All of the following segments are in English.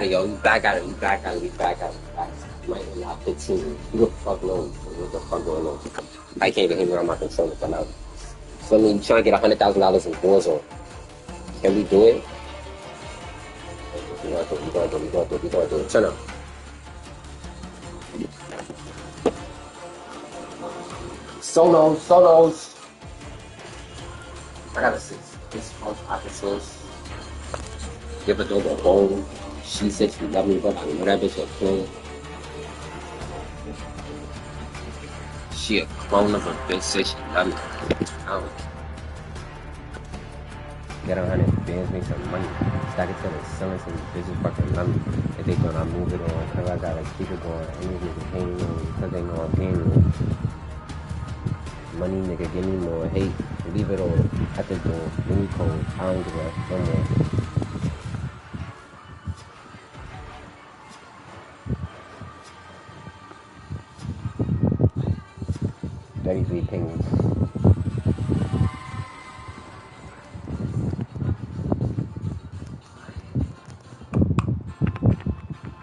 Yo, we back at it, we back at it, we back at it, we back at it. Might be like 15. Who the fuck knows what the fuck going on? I can't even hear me on my controller for now. So I mean, trying to get $100,000 in Warzone. Can we do it? We gotta do it, we gotta do it, we gotta do it, we gotta do it. Turn up. Solos. I got a 6. This house officers. Give a dog a bone. She said she loved me, but I know that bitch was playing. She a clone of a bitch, said she loved me. I don't get 100 bands, make some money. Stack it to the ceiling, so these bitches fucking love me. If they gonna move it on, cause I gotta keep it going. And these niggas hating on me, cause they know I'm paying money, nigga, give me more hate. Leave it all at the door. Give me cold. I don't give a no more. 33 penguins.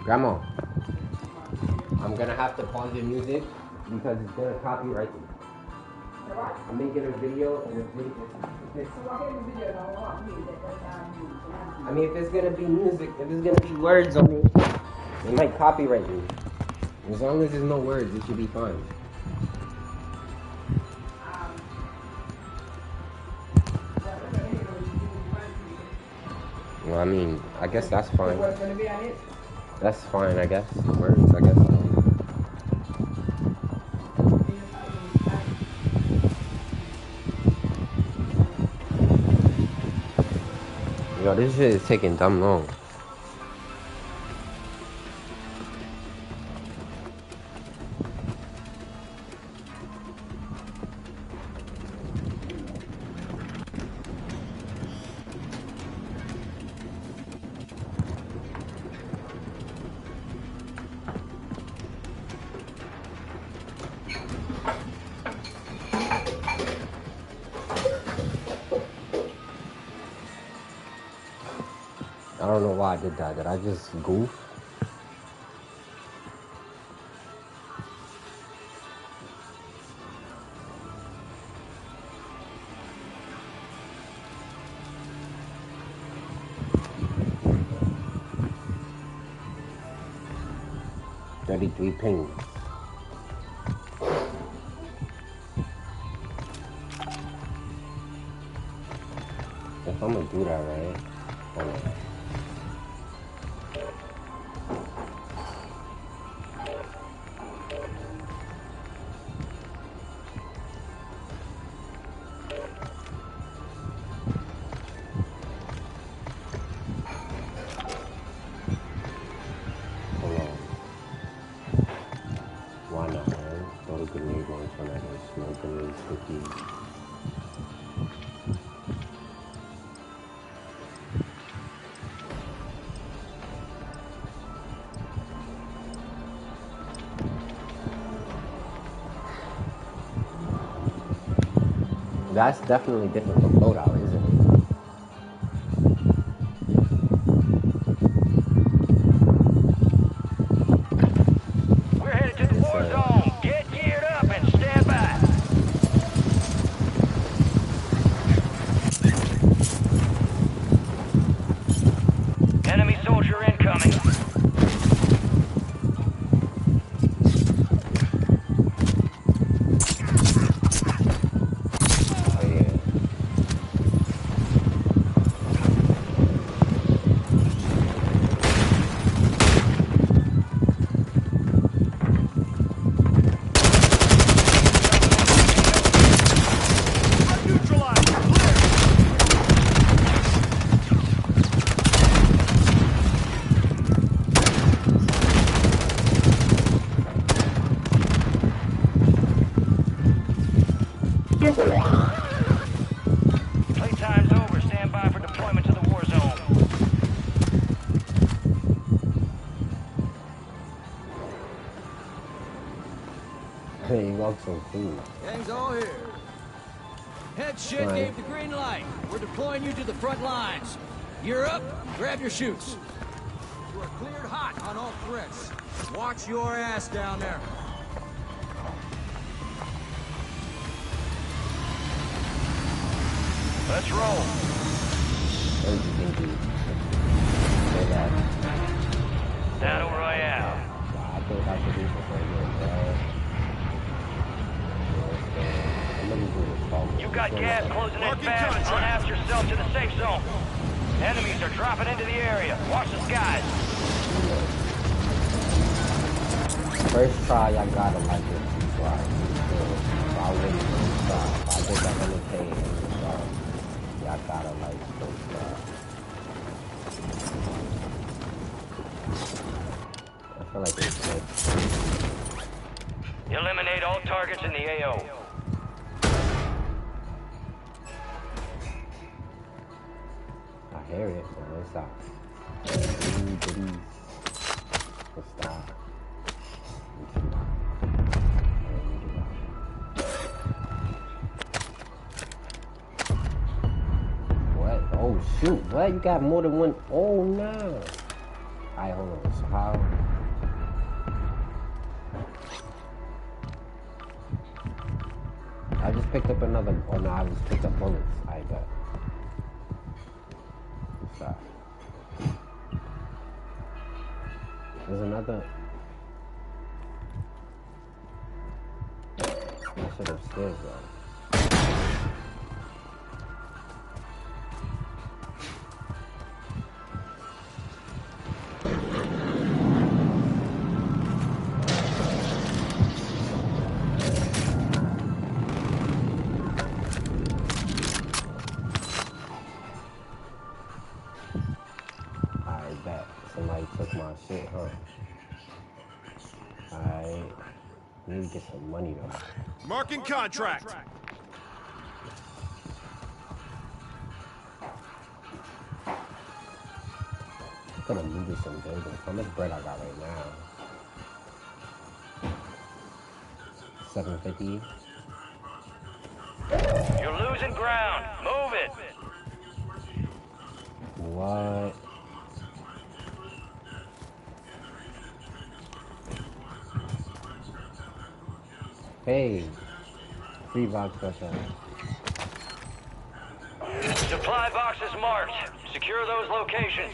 Grandma, I'm gonna have to pause your music because it's gonna copyright me. I'm making a video and I mean, if it's gonna be music, if it's gonna be words on it, it might copyright me. As long as there's no words, it should be fine. Well, I mean, I guess that's fine. That's fine, I guess. Words, I guess. Yo, this shit is taking dumb long. I don't know why I did that. Did I just goof? Three pings. If I'm gonna do that, right? Hold on. Why not, man? Throw a grenade on tornadoes, smoke grenades, cookies. That's definitely different from loadout, isn't it? We're headed to the Warzone. Get geared up and stand by. Enemy soldier incoming. Playtime's over. Stand by for deployment to the Warzone. Hey, you look so cool. Gang's all here. Head shit gave the green light. We're deploying you to the front lines. You're up. Grab your chutes. You are cleared hot on all threats. Watch your ass down there. Let's roll. Battle Royale. I think I should do this right here, You got gas closing in fast. Unhouse yourself to the safe zone. Enemies are dropping into the area. Watch the skies. First try, I gotta like it. Try. So I wouldn't try. If I did that 100K in the start, yeah, I gotta like first try. I feel like it's good. Eliminate all targets in the AO. I hear it, so let's stop. Let's stop. What? Oh shoot, what? You got more than one? Oh no. Alright, hold on. So how? I just picked up another. Oh no, I just picked up bullets. I got. Stop. There's another. That shit upstairs though. Somebody took my shit, huh? I need to get some money though. Marking contract. I'm gonna move to some buildings. How much bread I got right now? 750. You're losing ground. Move it. What? Hey, free box special. Supply boxes marked. Secure those locations.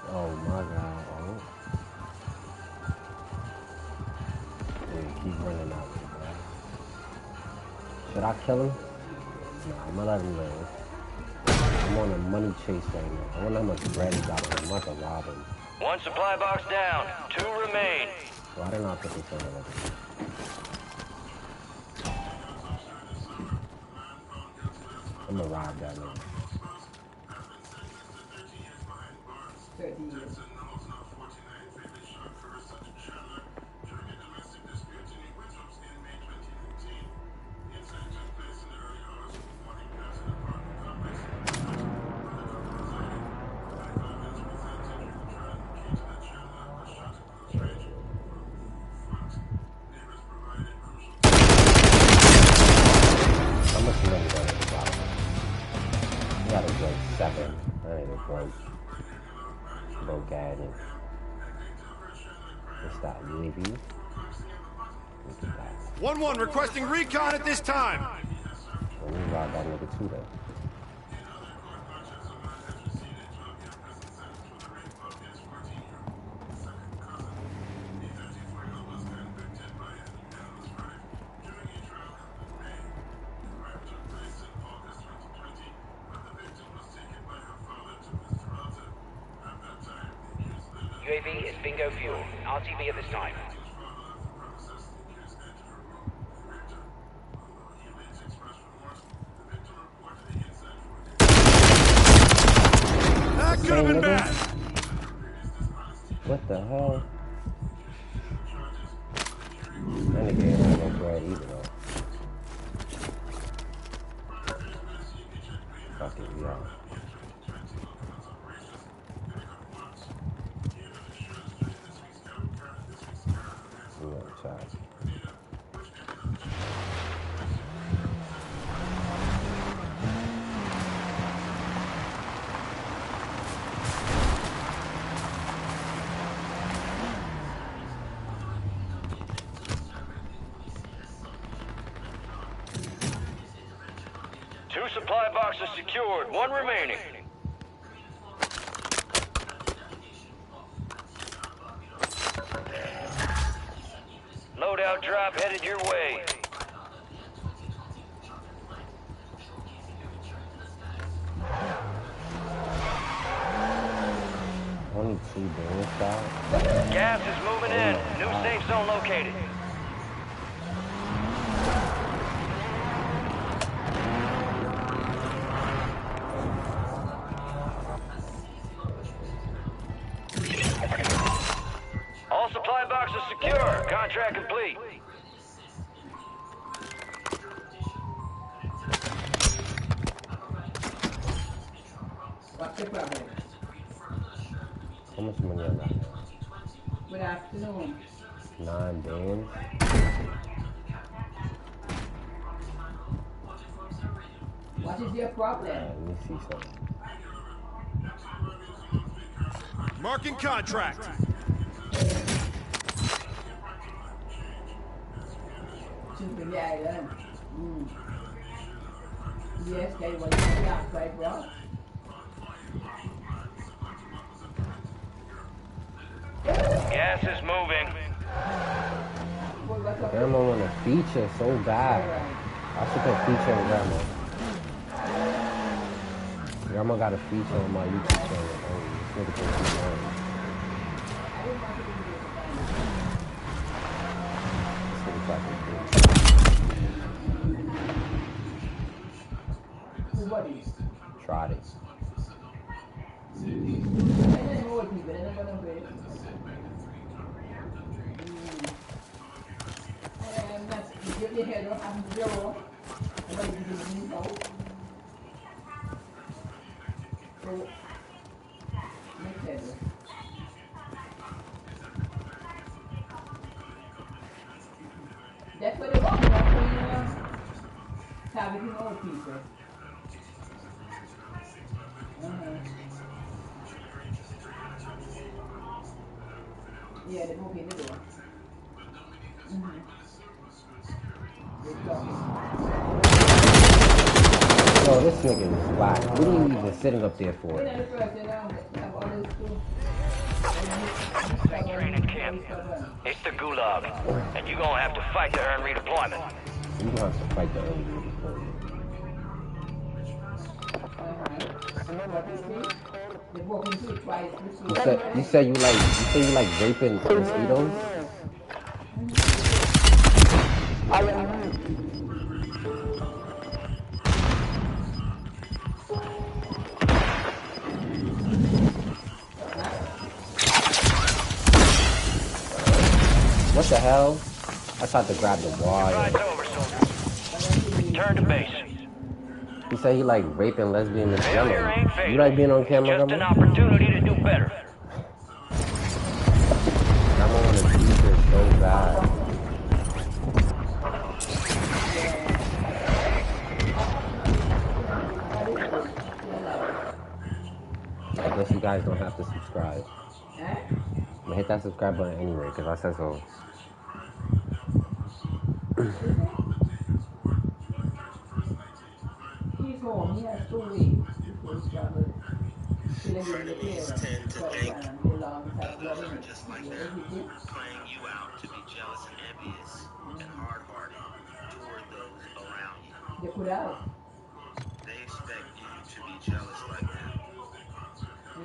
Oh my god. Oh. Dude, keep running out. Should I kill him? Nah, I'm gonna let him live. I'm on a money chase right now. I wonder how much bread he got on him. I'm about to rob him. One supply box down. 2 remain. Why didn't I put this on it? I'm gonna rob that nigga. 30 years. What's that, UAV? 1-1 requesting recon at this time. Let me rob that nigga too then. UAV is bingo fuel. RTV at this time. That could have been bad. What the hell? That nigga ain't have no bread either though. Fuck it, yeah. shot. Two supply boxes secured, one remaining. Loadout drop headed your way. Only 2 damage shot. Gas is moving in. New safe zone located. All supply boxes secure. Contract complete. What's the problem? How much money I got? Good afternoon. 9 bands. What is your problem? Let me see something. Marking contract. To the island. Yes, they were last right, bro. Gas is moving. Grandma want a feature so bad. I should put feature on Grandma. Grandma got a feature on my YouTube channel. Oh, this nigga thinks he's on. This nigga fucking cool. Tried it. That's what they want, targeting old people. Yeah, they broke in the door. Yo, this nigga is whack. What are you even sitting up there for? Training camp. It's the gulag, and you're gonna have to fight to earn redeployment. You gonna have to fight the early You said you like raping mosquitoes? What the hell? I tried to grab the wire. Ride's over, soldier. Turn to base. He said he like raping lesbian and Failure ain't fatal. You like being on camera, Just an opportunity to do better. I want to teach her so bad. I guess you guys don't have to subscribe. I'm gonna hit that subscribe button anyway, because I said so. He's home, he has 2 weeks before he traveled. Frenemies tend to think others are just like them, playing you out to be jealous and envious and hard-hearted toward those around you. They put out. They expect you to be jealous like them.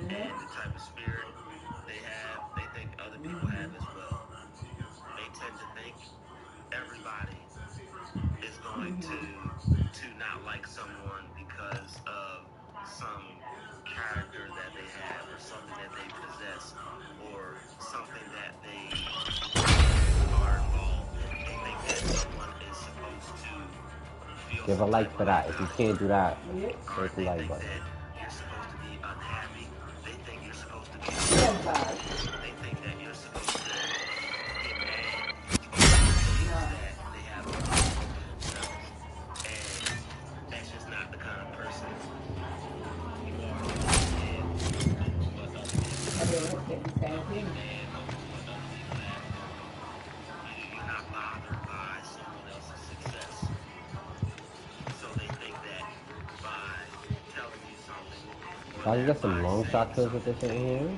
And the type of spirit they have, they think other people have as well. They tend to think everybody is going to not like someone because of some character that they have or something that they possess or something that they are involved in. They think that someone is supposed to feel Give a like for that. If you can't do that, hit the like button. you're supposed to be unhappy. They think you're supposed to be sad. They think that you're supposed to get mad. So I can get some long shot kills with this in here.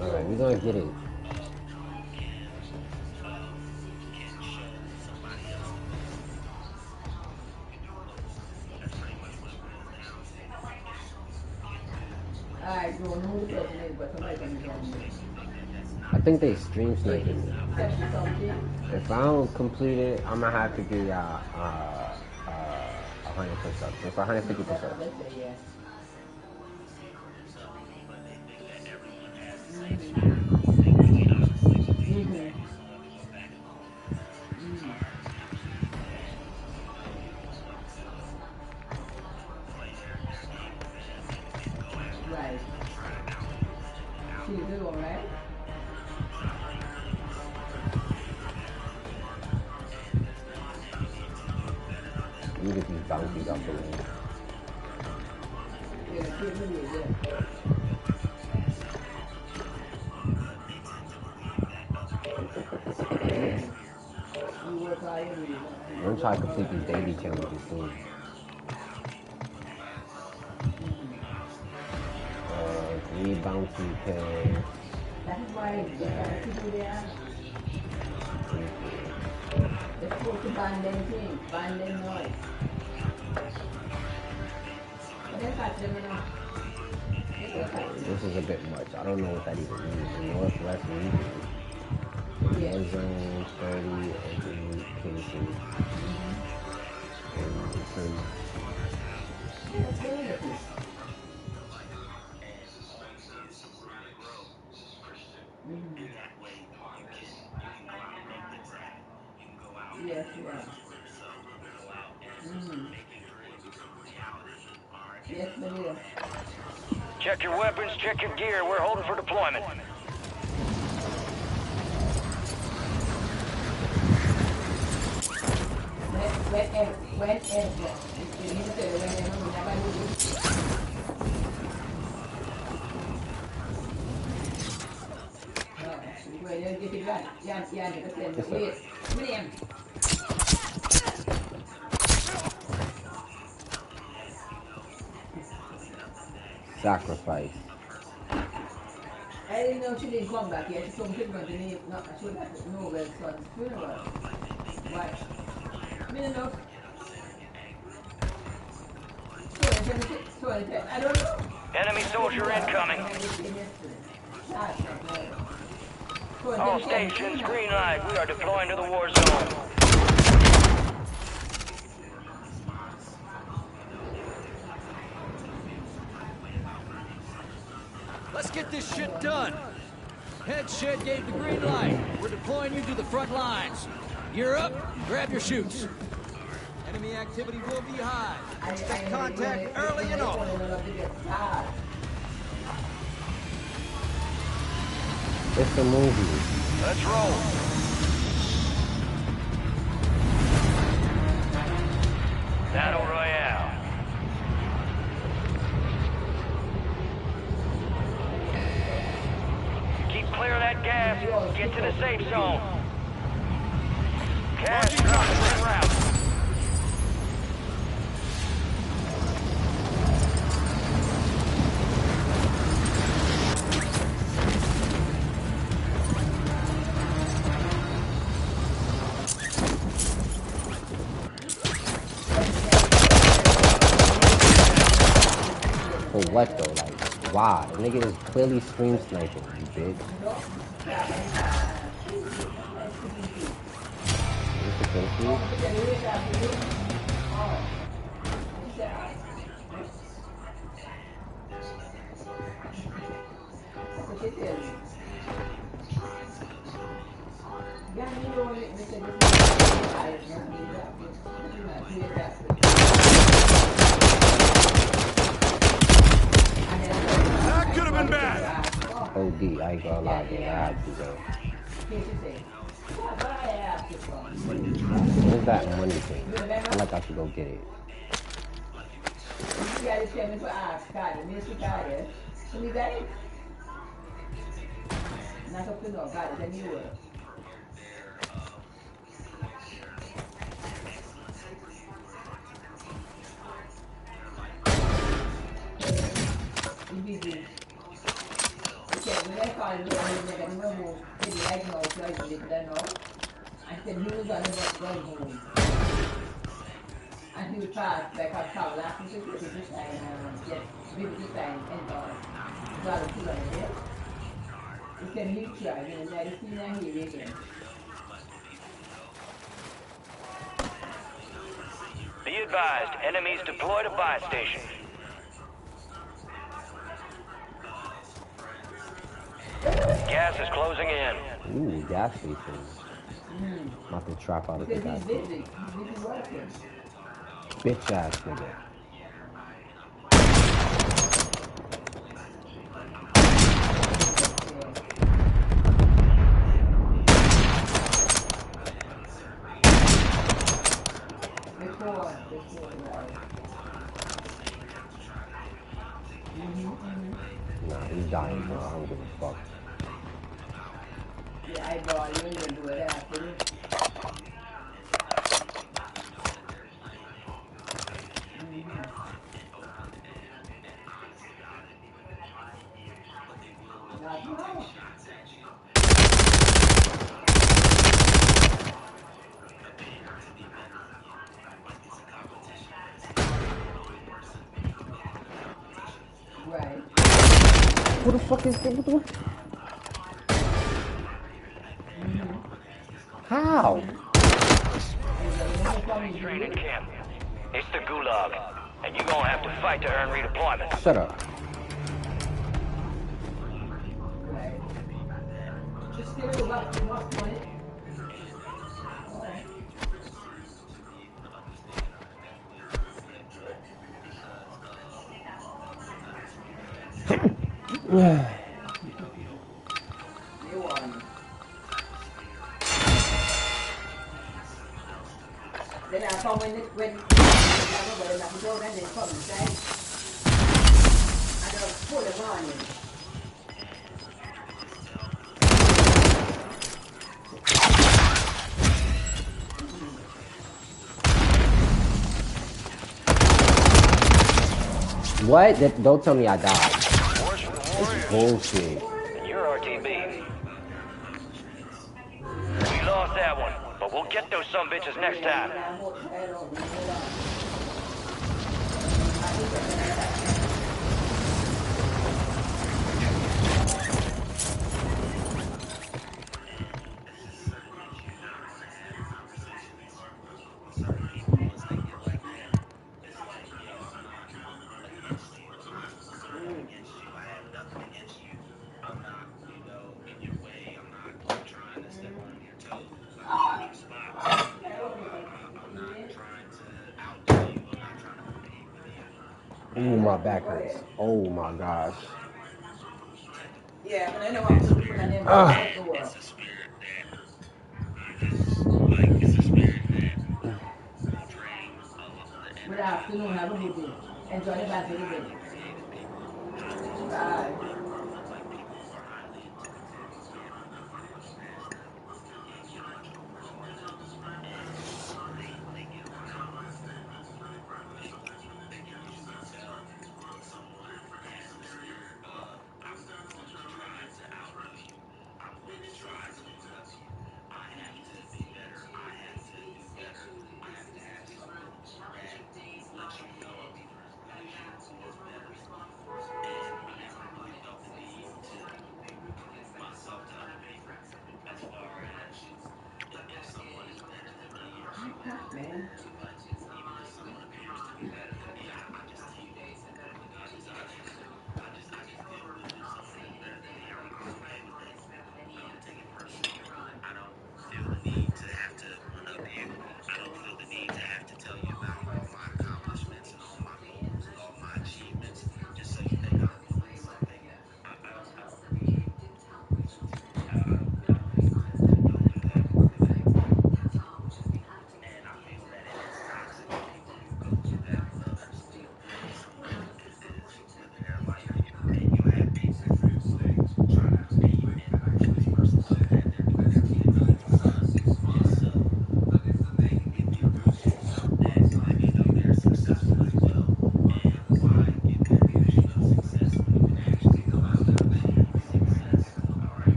Alright, we're gonna get it. I think they stream sniping me. If I don't complete it, I'm gonna have to do 100 push-ups. It's 150 push-ups. Right. She's good, all right? You get these bounties off the way. I'm gonna try to complete these daily challenges soon. 3 bounty kills. That's why people there. They're supposed to ban them things, ban them noise. But they catch them enough. This is a bit much. I don't know what that even means. The Northwest region. Warzone 30 every cases. Yes, yes, but yeah. Check your weapons, check your gear. We're holding for deployment. Sacrifice. I didn't know she didn't come back yet. She told me she was going to need, no, she would have to know where son's funeral. Why? I mean, enough. I don't know. Enemy soldier incoming. All stations, green light. We are deploying to the war zone. Let's get this shit done. Head shed gave the green light. We're deploying you to the front lines. You're up. Grab your chutes. Enemy activity will be high. Expect contact early and often. It's a movie. Let's roll. Battle Royale. Keep clear of that gas. Get to the safe zone. Cash drops en route. For what though? Like, why? The nigga is clearly stream sniping, you bitch. What's the kill feed? That could have been bad. OD, I ain't gonna lie, dude. I had to go. What is that money thing? I feel like I should go get it. Not up to no, God, it's a new word. Busy. Okay, when I called him, I never move. He like now, so I did that now. I said he was on the bus going home. And he would pass like a travel after security to sign, get maybe to sign and dollar $2 there. You can leave try, and then I see that here again. Be advised, enemies deployed a buy station. Gas is closing in. Ooh, gas station. I'm about to trap out of the Because gas he's station. busy. He's busy working. Bitch ass nigga. Nah, he's dying, bro. I don't give a fuck. Yeah, I go, you ain't gonna do it after this. Right. Who the fuck is this? How? Training camp. It's the Gulag, and you're gonna have to fight to earn redeployment. Shut up. Right. Just give it about 2 months on it. You won. Then I come when I go and then come inside. I don't pull them on you. What? Don't tell me I died. It's bullshit. And you're RTB. We lost that one, but we'll get those some bitches next time. Ooh, my back hurts. Oh my gosh. Yeah, but I know I'm people and them Ah. to work. Good afternoon, have a good day. Enjoy the back of the day. Bye. Man.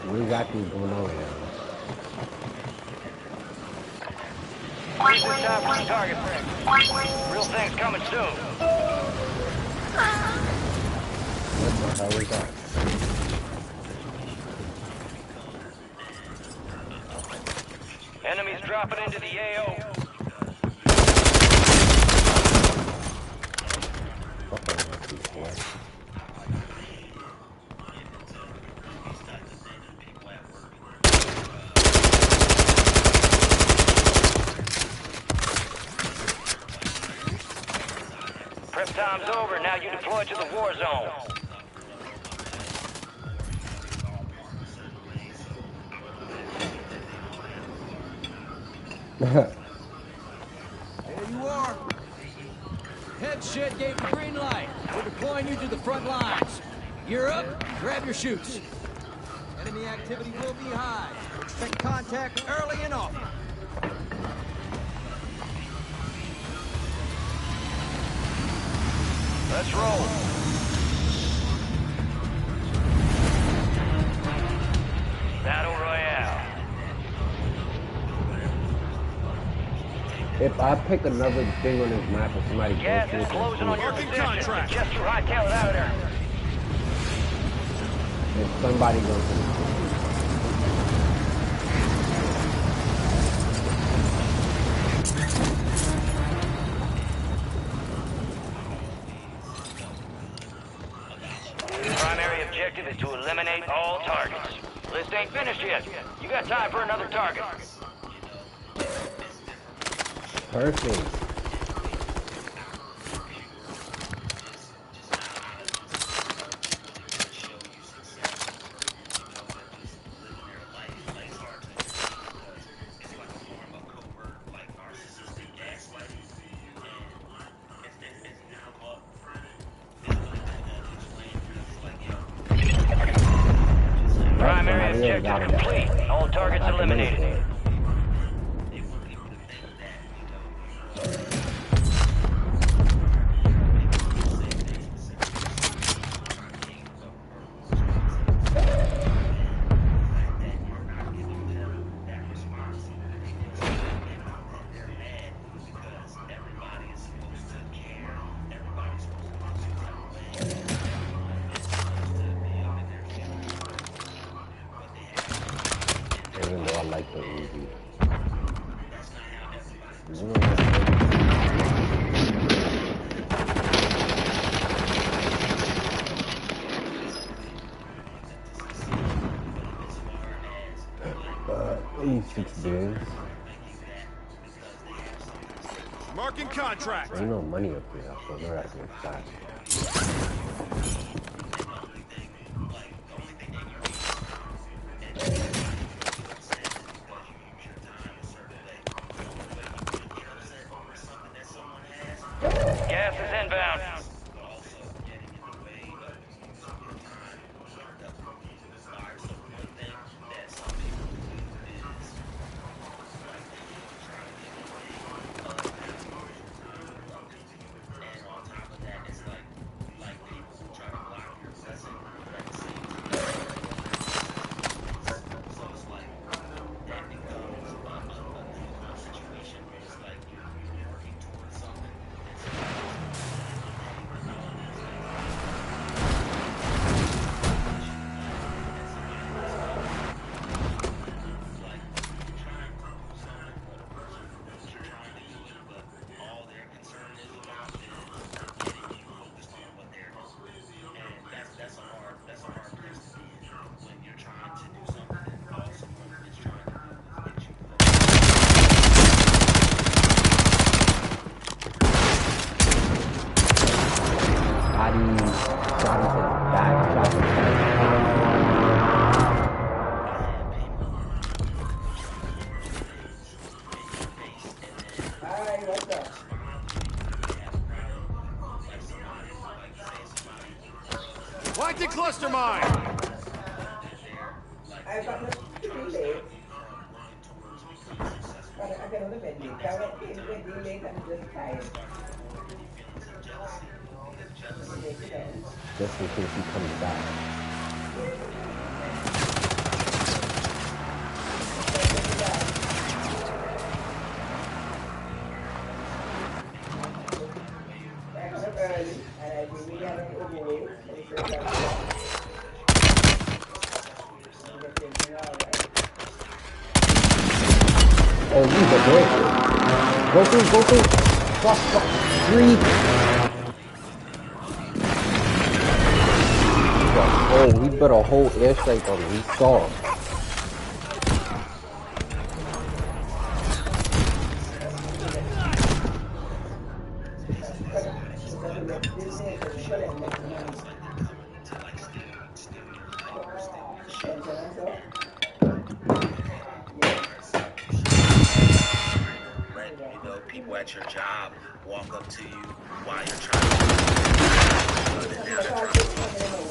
What exactly is going on here? Use this time for some target practice. Real thing's coming soon. What the hell is that? Enemies dropping into the AO. Fucking with these boys. Prep time's over. Now you deploy to the war zone. There you are. Head shed gave the green light. We're deploying you to the front lines. You're up. Grab your chutes. Enemy activity will be high. Expect contact early and often. Let's roll. Battle Royale. If I pick another thing on this map and somebody Gas goes is through closing on your Marking position. contract. Just too hot, count it out of there. if somebody goes through Primary objective is to eliminate all targets. List ain't finished yet. You got time for another target. perfect. Primary Somebody else objective got it. complete. All targets I got the money eliminated. for it. Even though I like the Uzi. You know what? 86 bigs. Marking contract. Ain't no money up here, so they're acting fast. Gas is inbound. Planting cluster mine. I've got no delay. But I can only bed late. I went in bed late and just tired. Just in case he comes back. Oh, he's a dick. Go through, go through. Fuck, fuck. 3. Oh, he put a whole airstrike on me. He saw him. People at your job walk up to you while you're trying to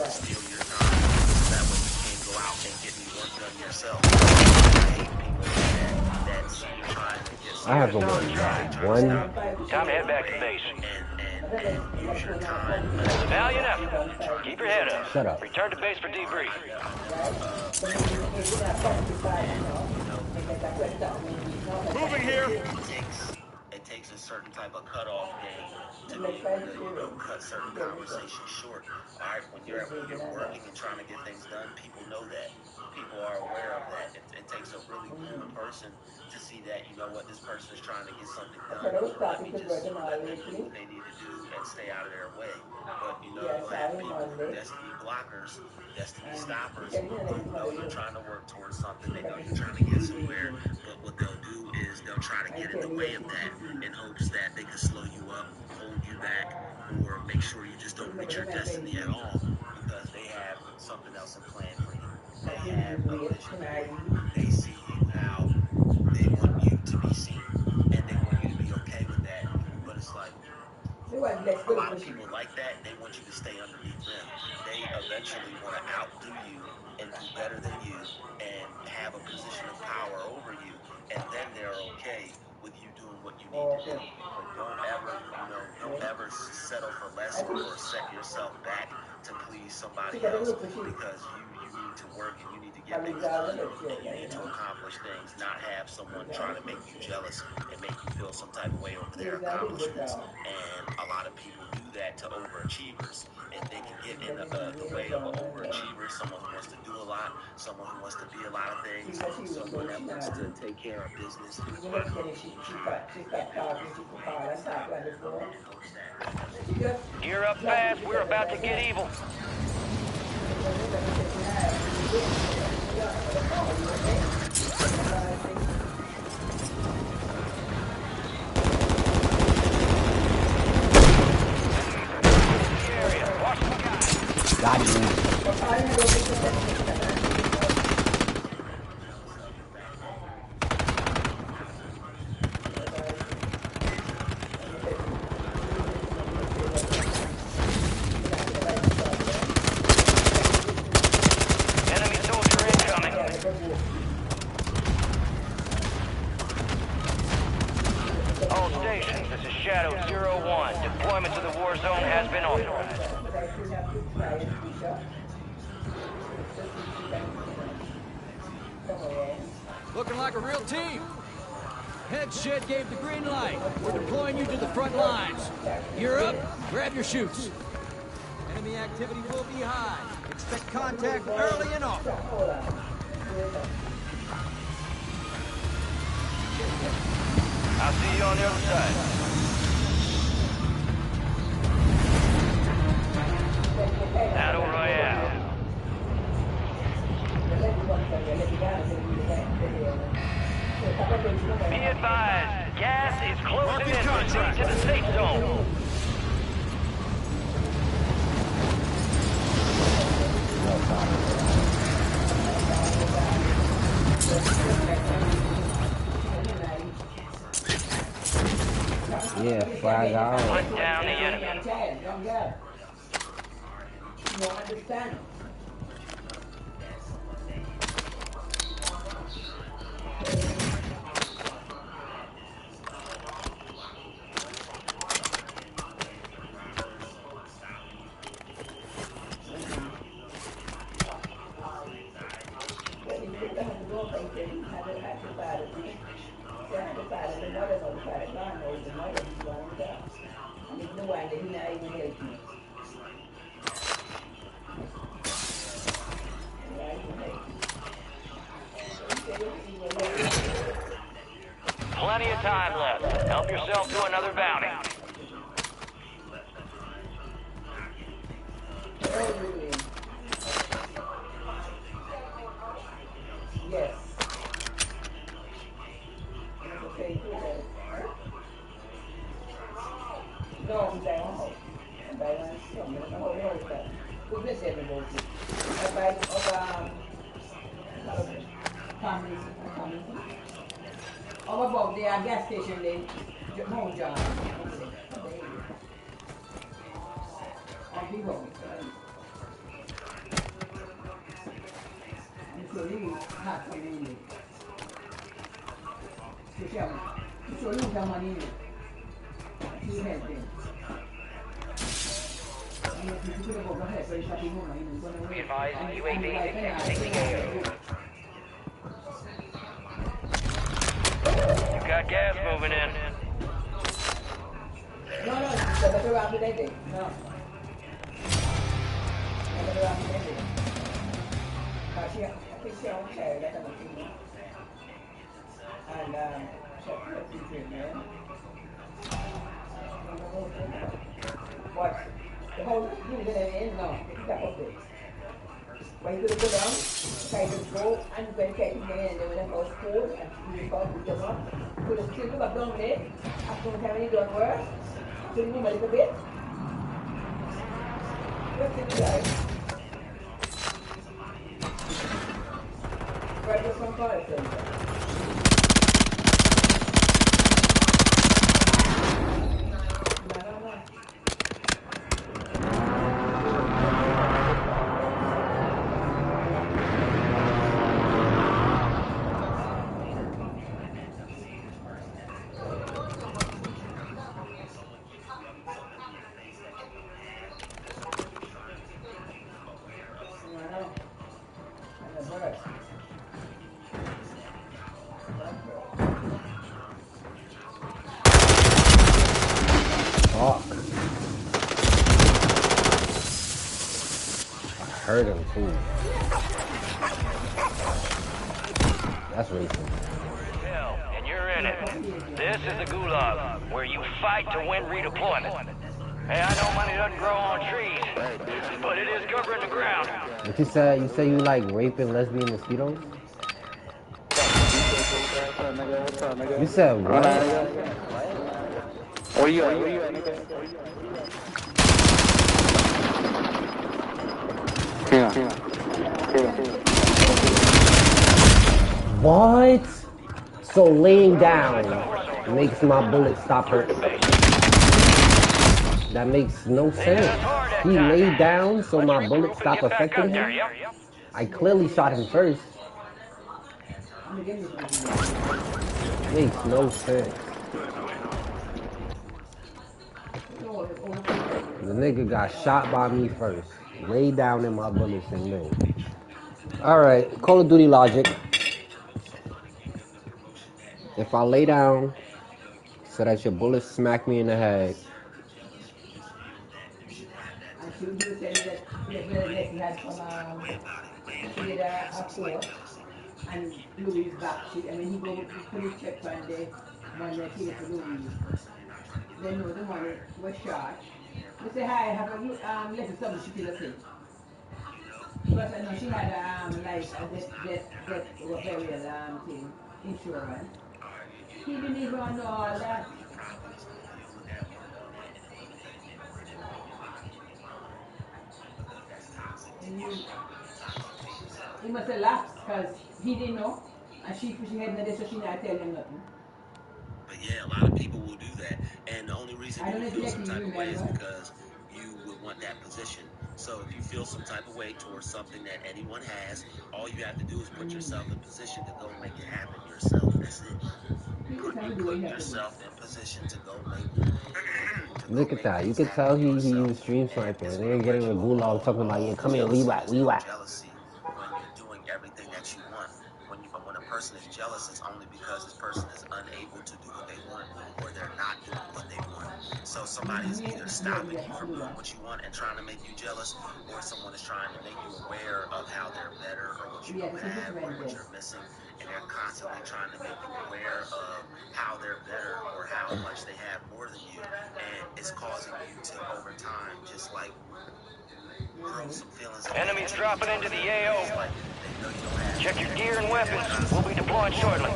steal your time. That way you can't go out and get any work done yourself. I hate people that see you trying to get I have one. Time to head back to base. and use your time. Valiant effort. Keep your head up. Shut up. Return to base for debrief. Moving here. It takes a certain type of cutoff game to be able to, cut certain conversations short. All right, when you're working and trying to get things done, people know that. People are aware of that. It takes a really cool person to see that, you know what, this person is trying to get something done. Let me just let them do what they need to do and stay out of their way. But, you know, you'll have people that's to be blockers, that's to be stoppers, who know you're trying to work towards something. They know you're trying to get somewhere. But what they'll do is they'll try to get in the way of that in hopes that they can slow you up, hold you back, or make sure you just don't reach your destiny at all because they have something else in plan for you. They have a vision for you. They see you how they want you to be seen, and they want you to be okay with that. But it's like, a lot of people like that. They want you to stay underneath them. They eventually want to outdo you and do better than you and have a position of power over you. And then they're okay with you doing what you need to do. But don't ever settle for less or set yourself back to please somebody else because you need to work and you need to get things done and you need to accomplish things, not have someone try to make you jealous and make you feel some type of way over their accomplishments. And a lot of people do that to overachievers, and they can get in the way of an overachiever, someone who wants to do a lot, someone who wants to be a lot of things, someone that wants to take care of business. Gear up fast. We're about to get evil. Got you. Enemy soldier incoming. All stations, this is Shadow 01. Deployment to the war zone has been authorized. Looking like a real team. Head shed gave the green light. We're deploying you to the front lines. You're up. Grab your chutes. Enemy activity will be high. Expect contact early and often. I'll see you on the other side. Battle Royale. Be advised, gas is closing in. Proceed to the safe zone. Yeah, flag out. Hunt down the enemy. You don't understand. plenty of time left. Help yourself to another bounty. Yes. No, I'm down. I'm down. Who's this everybody? Everybody family. Over above there, gas station there, Mount John. On people. I'm sure you have some in it. I'm sure you have money in it. You have them. Be advised, UAV is exiting the AO. You got gas moving in. No, better around the day. No. Better around the day. I think she don't care that kind of thing. And, what? The whole thing is going to end? No. It's up of it. When you go down, try to go and when catching the end, when I was cold and you call with the one, put a still up down there, I don't have any don't work, so you move a little bit. What's in the guy? Right here from fire center. Heard him too. That's racist. Hell, and you're in it. This is the Gulag, where you fight to win redeployment. Hey, I know money doesn't grow on trees, but it is covering the ground. What you said? You say you like raping lesbian mosquitoes? You said what? Where you at, nigga? What? So laying down makes my bullet stop hurting. That makes no sense. He laid down so my bullet stopped affecting him? I clearly shot him first. Makes no sense. The nigga got shot by me first. Laid down in my bullets and lived. Alright, Call of Duty logic. If I lay down so that your bullets smack me in the head, and Louis back sheet, and when he go to police check one day, when they take it to Louis, they know the money was shot. They say, hi, have you left something she did say? But I know she had like a death burial thing, insurance. He didn't even know all that. He must have laughed because he didn't know, and she had no so she not tell him nothing. But yeah, a lot of people will do that, and the only reason you feel some type of way is because you would want that position. So if you feel some type of way towards something that anyone has, all you have to do is put yourself in position to go make it happen yourself. That's it. Put yourself in position to go make. look at that. You could tell he used stream sniping. And then getting a gulag talking about, yeah, come here, we whack. Jealousy when you're doing everything that you want. When a person is jealous, it's only because this person is unable to do what they want, or they're not doing what they want. So somebody's either stopping you from doing what you want and trying to make you jealous, or someone is trying to make you aware of how they're better or what you don't have or what you're missing. And they're constantly trying to make you aware of how they're better or how much they have more than you, and it's causing you to, over time, just like grow some feelings of Enemies hatred dropping towards into the them. AO. It's like they know you don't have Check your gear and they're weapons. constantly We'll be deploying shortly.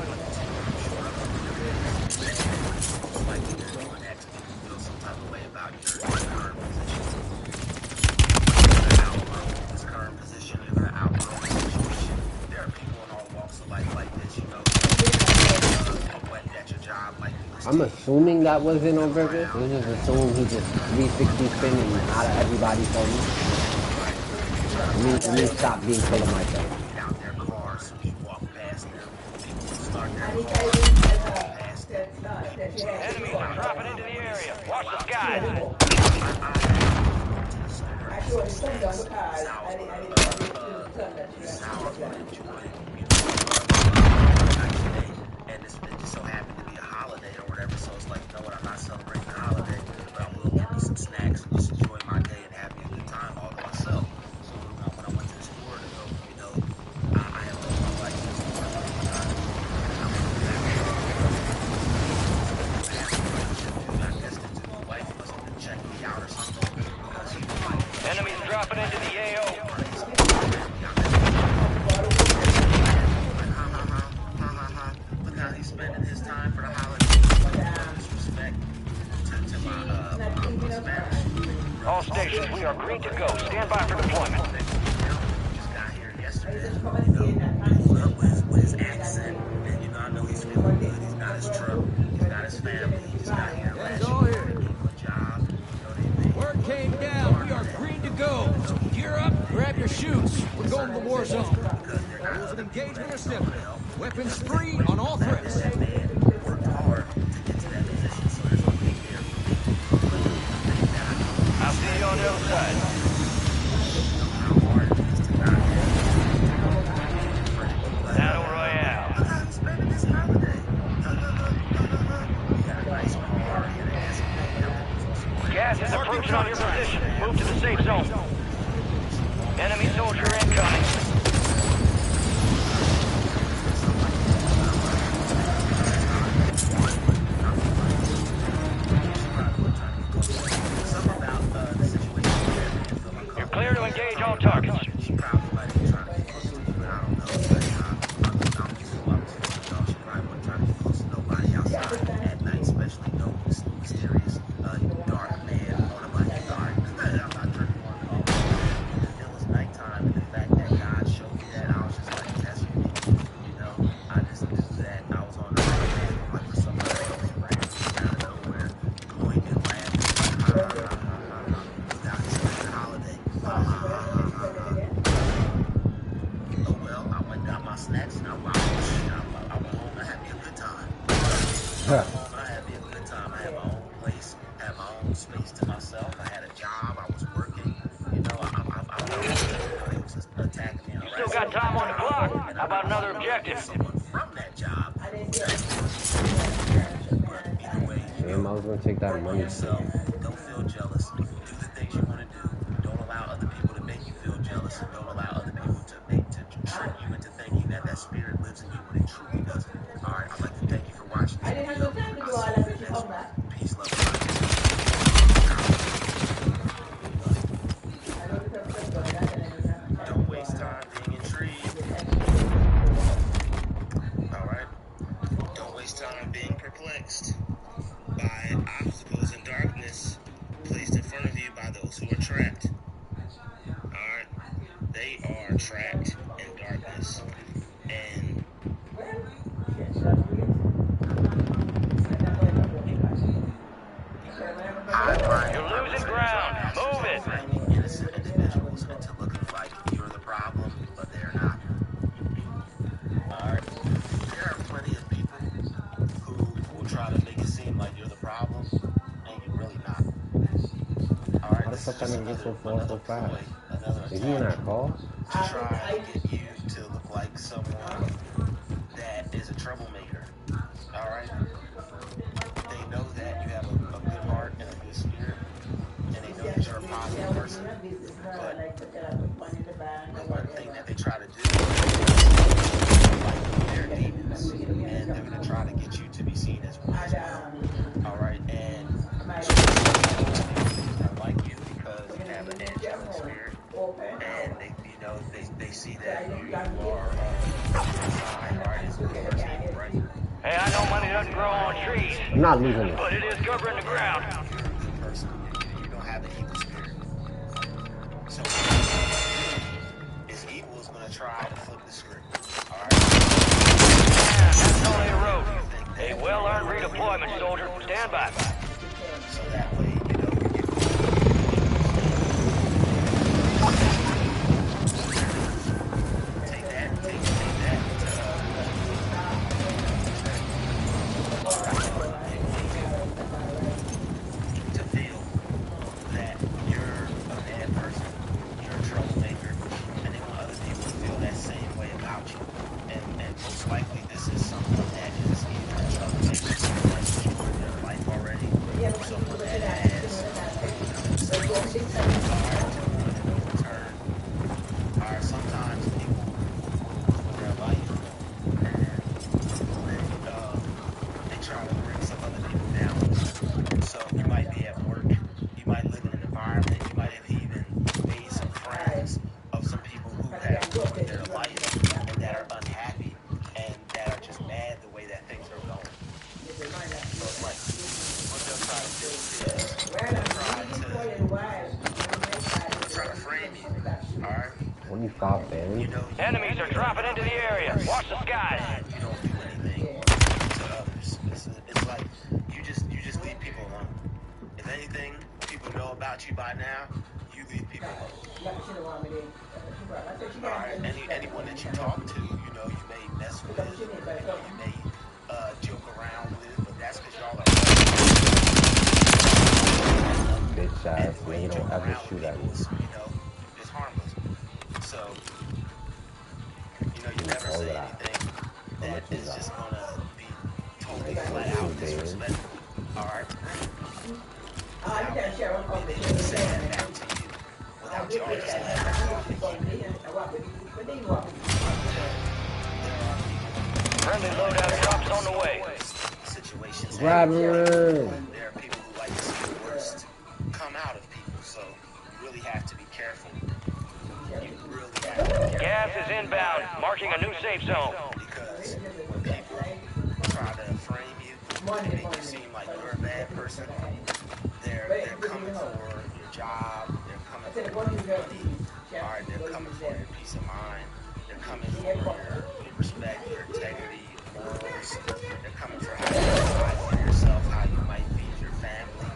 like when you're doing that to make you feel some type of way about your current position. This current position, you're gonna outgrow the situation. There are people in all walks of life like this, you know, at your job, like I'm assuming that wasn't on purpose. Let's just assume he just 360 spinning out of everybody for me. Let me stop being full of myself. out their cars, so you walk past them, people start their cars, past them. Enemies are dropping into the area. Watch the skies. And it just so happened to be a holiday or whatever, so it's like, you know what, I'm not celebrating the holiday, but I will get me some snacks and just enjoy my day and have me a good time all to myself. So when I went to the store to go, you know, I have told my wife this store, I guess the wife must have been checking me out or something, because he was like, Enemies dropping into the AO. look how he's spending his time for the holiday. Disrespect to my Spanish. All stations, we are green to go. Stand by for deployment. Just got here yesterday, you know, pulled up with his accent, and you know, I know he's feeling good. He's got his truck, he's got his family, he just got here last year, gave him a job, you know, Word came down. We are green to go. So gear up, grab your chutes. We're going to the war zone. Rules of engagement are simple. Weapons free on all threats. that man worked hard to get to that position, so there's no big there for me. I'll see you on the other side. How hard it is to not Battle Royale. look how he's spending his holiday. He got a nice car, he had an SUV. Gas is approaching on your position. Move to the safe zone. Enemy soldier incoming. You're clear to engage all targets. She probably might be trying to get close to me, but I don't know. But I'm just she probably wasn't trying to get close to nobody outside at night, especially no mysterious dark man on a Monday. I'm not drinking one. It was nighttime, and the fact that God showed me that, I was just like, that's unique. You know, I just knew that I was on the right path, like for somebody else out of nowhere, going and laughing, like, ha ha ha ha ha. Now he's spending the holiday. Ha ha ha ha ha ha. Oh well, I went and got my snacks and I went home and I had me a good time. I had me a good time. I had my own place, had my own space to myself. I had a job. I was working. You know, I they was just attacking me. You still got time on the clock. How about another objective? Someone from that job. Either way, Man, I was gonna take that money. yourself. Don't feel jealous. Do the things you want to do. Don't allow other people to make you feel jealous, and don't allow other people to trick you into thinking that that spirit lives in you when it truly doesn't. All right, I'd like to thank you for watching this video. I'll see you in the next one. Peace, love, and light. Don't waste time being intrigued. All right. Don't waste time being perplexed by obstacles and darkness placed in front of you by those who are trapped. Alright? They are trapped in darkness. And You're losing ground. Move it. finding innocent individuals into looking like you're the problem, but they're not. Alright? There are plenty of people who will try to make it seem like you're the problem, and you're really not. Alright, How the this is fuck just I didn't get so far another so fast? ploy, another Is he in attack that call? to try to get you to look like someone that is a troublemaker. Alright? They know that you have a good heart and a good spirit, and they know that you're a positive person. But the one thing that they try to do is like their deep see that you are inside, alright, it's reverse evil, right? Hey, I know money doesn't grow on trees, I'm not losing this. but it is covering the ground. You're a good person. You don't have an evil spirit. So is evil is gonna try to flip the script. Alright? That's only a road. A well-earned redeployment, soldier. Stand by. So that way, you know, you get take that to feel that you're a bad person, you're a troublemaker, and they want other people to feel that same way about you. And most likely this is someone that is either a troublemaker or has destroyed their life already, or someone that has sometimes people their life and they try to bring some other people down. So you might be at work, you might live in an environment, you might have even made some friends of some people who have ruined their life and that are unhappy and that are just mad the way that things are going. So it's like what they'll try to do is try to frame you. Alright? 25 bands. You know, Enemies are dropping into the area. Watch the skies. you don't do anything to others. It's like you just leave people alone. If anything, people know about you by now. You leave people alone. Alright, anyone that you talk to, you know, you may mess with, you may joke around with, but that's because y'all are Bitch ass nigga, don't ever shoot at me. you know, it's harmless. So, you know, you never say anything that is just gonna be totally flat out disrespectful. Alright? Without them saying that back to you. Without y'all just letting them talk to you. Friendly loadout drops on the way. Situations Grab happen. her. There are people who like to see the worst come out of people, so you really have to be careful. You really have to be careful. Gas is inbound, marking a new safe zone. Because when people try to frame you and make you seem like you're a bad person, they're coming for your job, they're coming for your money, alright, they're coming for your peace of mind, they're coming for your respect, your integrity, your morals, they're coming for how you provide for yourself, how you might feed your family.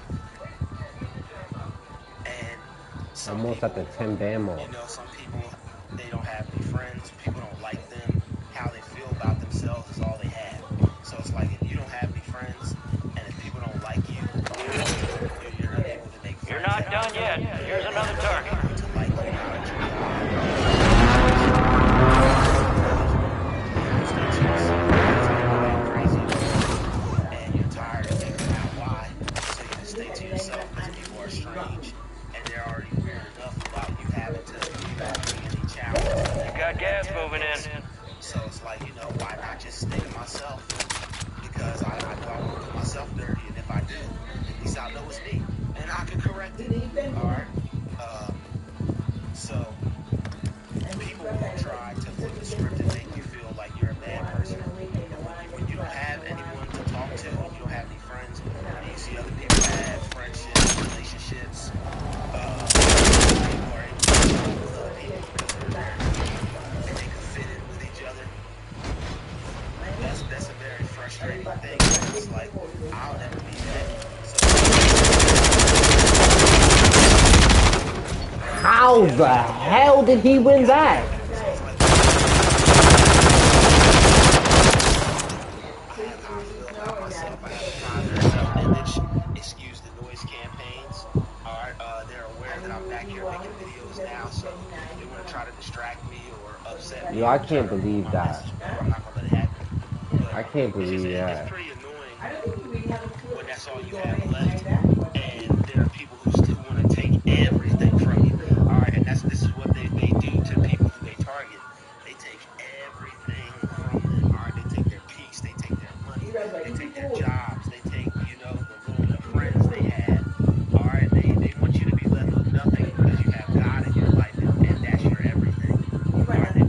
And some Almost people, at the 10 band mark. you know, some people, they don't have any friends, people don't like them, how they feel about themselves is all they have. So it's like if you don't have any friends, and if people don't like you, you're not able to make friends. You're not done yet. Here's another target. To like you out at your job. And you're tired of figuring out why, so you just stay to yourself because people are strange, and they're already weird enough about you having to bring any challenges. You got gas moving in. So it's like, you know, why not just stay to myself? Because I know I won't do myself dirty, and if I do, at least I know it's me, and I can correct it. Alright? So, people will try to flip the script and make you feel like you're a bad person. When you don't have anyone to talk to, when you don't have any friends, and you see other people have friendships, relationships, people are able to talk with other people because they're there and they can fit in with each other. That's a very frustrating thing. It's like, I'll never be that. How the hell did he win that? Excuse the noise campaigns. Alright, they're aware that I'm back here making videos now, so they want to try to distract me or upset me. Yo, I can't believe that. I'm not gonna let it happen. But I can't believe it's that. pretty annoying when that's all you have left, and there are people who still want to take everything from you. Alright, and this is what they do to people who they target. They take everything from them. Alright, they take their peace, they take their money, they take their jobs, they take, you know, the little bit of friends they had. Alright, they want you to be left with nothing because you have God in your life, and that's your everything. Alright,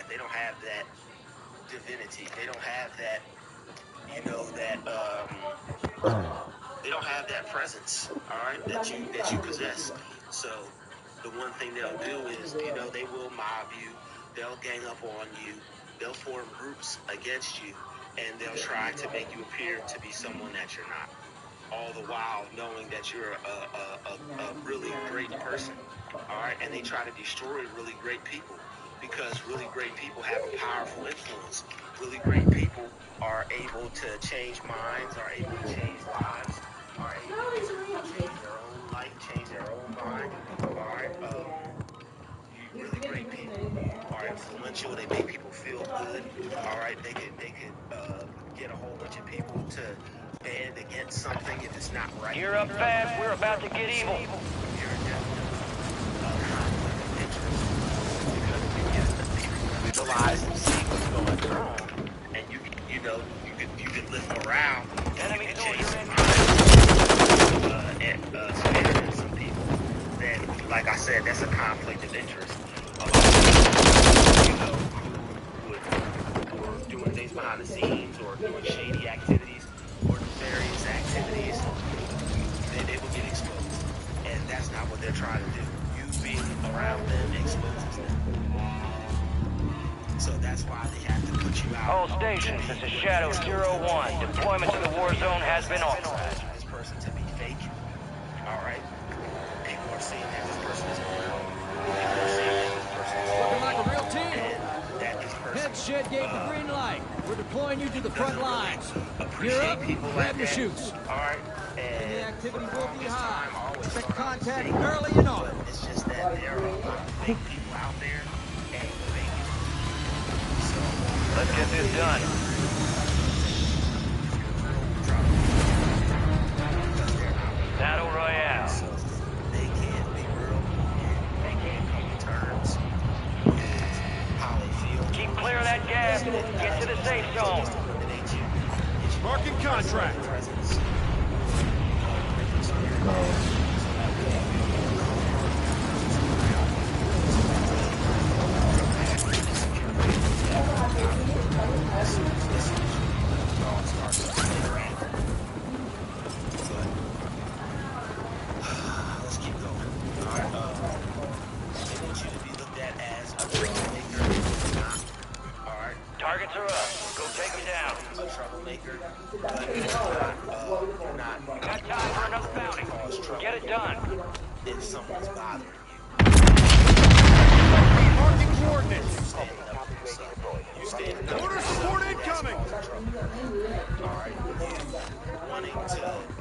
that divinity. They don't have that, you know, that they don't have that presence, all right, that you possess. So the one thing they'll do is, you know, they will mob you, they'll gang up on you, they'll form groups against you, and they'll try to make you appear to be someone that you're not. All the while knowing that you're a really great person, all right? And they try to destroy really great people because really great people have a powerful influence. Really great people are able to change minds, are able to change lives, are able to change their own life, change their own mind, all right? Really great people are influential. They make people feel good, all right? They could get a whole bunch of people to band against something if it's not right. Gear up fast, we're about to get evil. You're definitely conflict of interest because you get visualize and see what's going on, and you can lift morale. Enemy soldier in. Sparing some people. Then, like I said, that's a conflict of interest. A lot of people, who are doing things behind the scenes or doing shady activities or nefarious activities, they will get exposed. And that's not what they're trying to do. You being around them exposes them. So that's why they have to put you out. All stations, this is Shadow 01. Deployment to the war zone has been authorized. This person to be fake. All right. People are seeing that this person is real. People are seeing that this person is Looking like a real team. and that this person Head shed gave the green light. We're deploying you to the front lines. Gear up, people grab like your that. shoots. All right. And the And activity for the will be longest time, I high. always Expect thought I was contact fake. early and often. But it's just that there are a lot of fake people out there and fake it. So Let's get this done. Battle Royale. So they can't be real. They can't come to terms with how they feel. Keep clear of that gas. Get to the safe zone. Marking contract. Presence. Let's keep going. All right. They want you to be looked at as a troublemaker. All right. Targets are up. Go take them down. A troublemaker, but you're not. Got time for another bounty. Get it done. If someone's bothering you, Marking coordinates. you stand up. Order support incoming. All right. You wanting to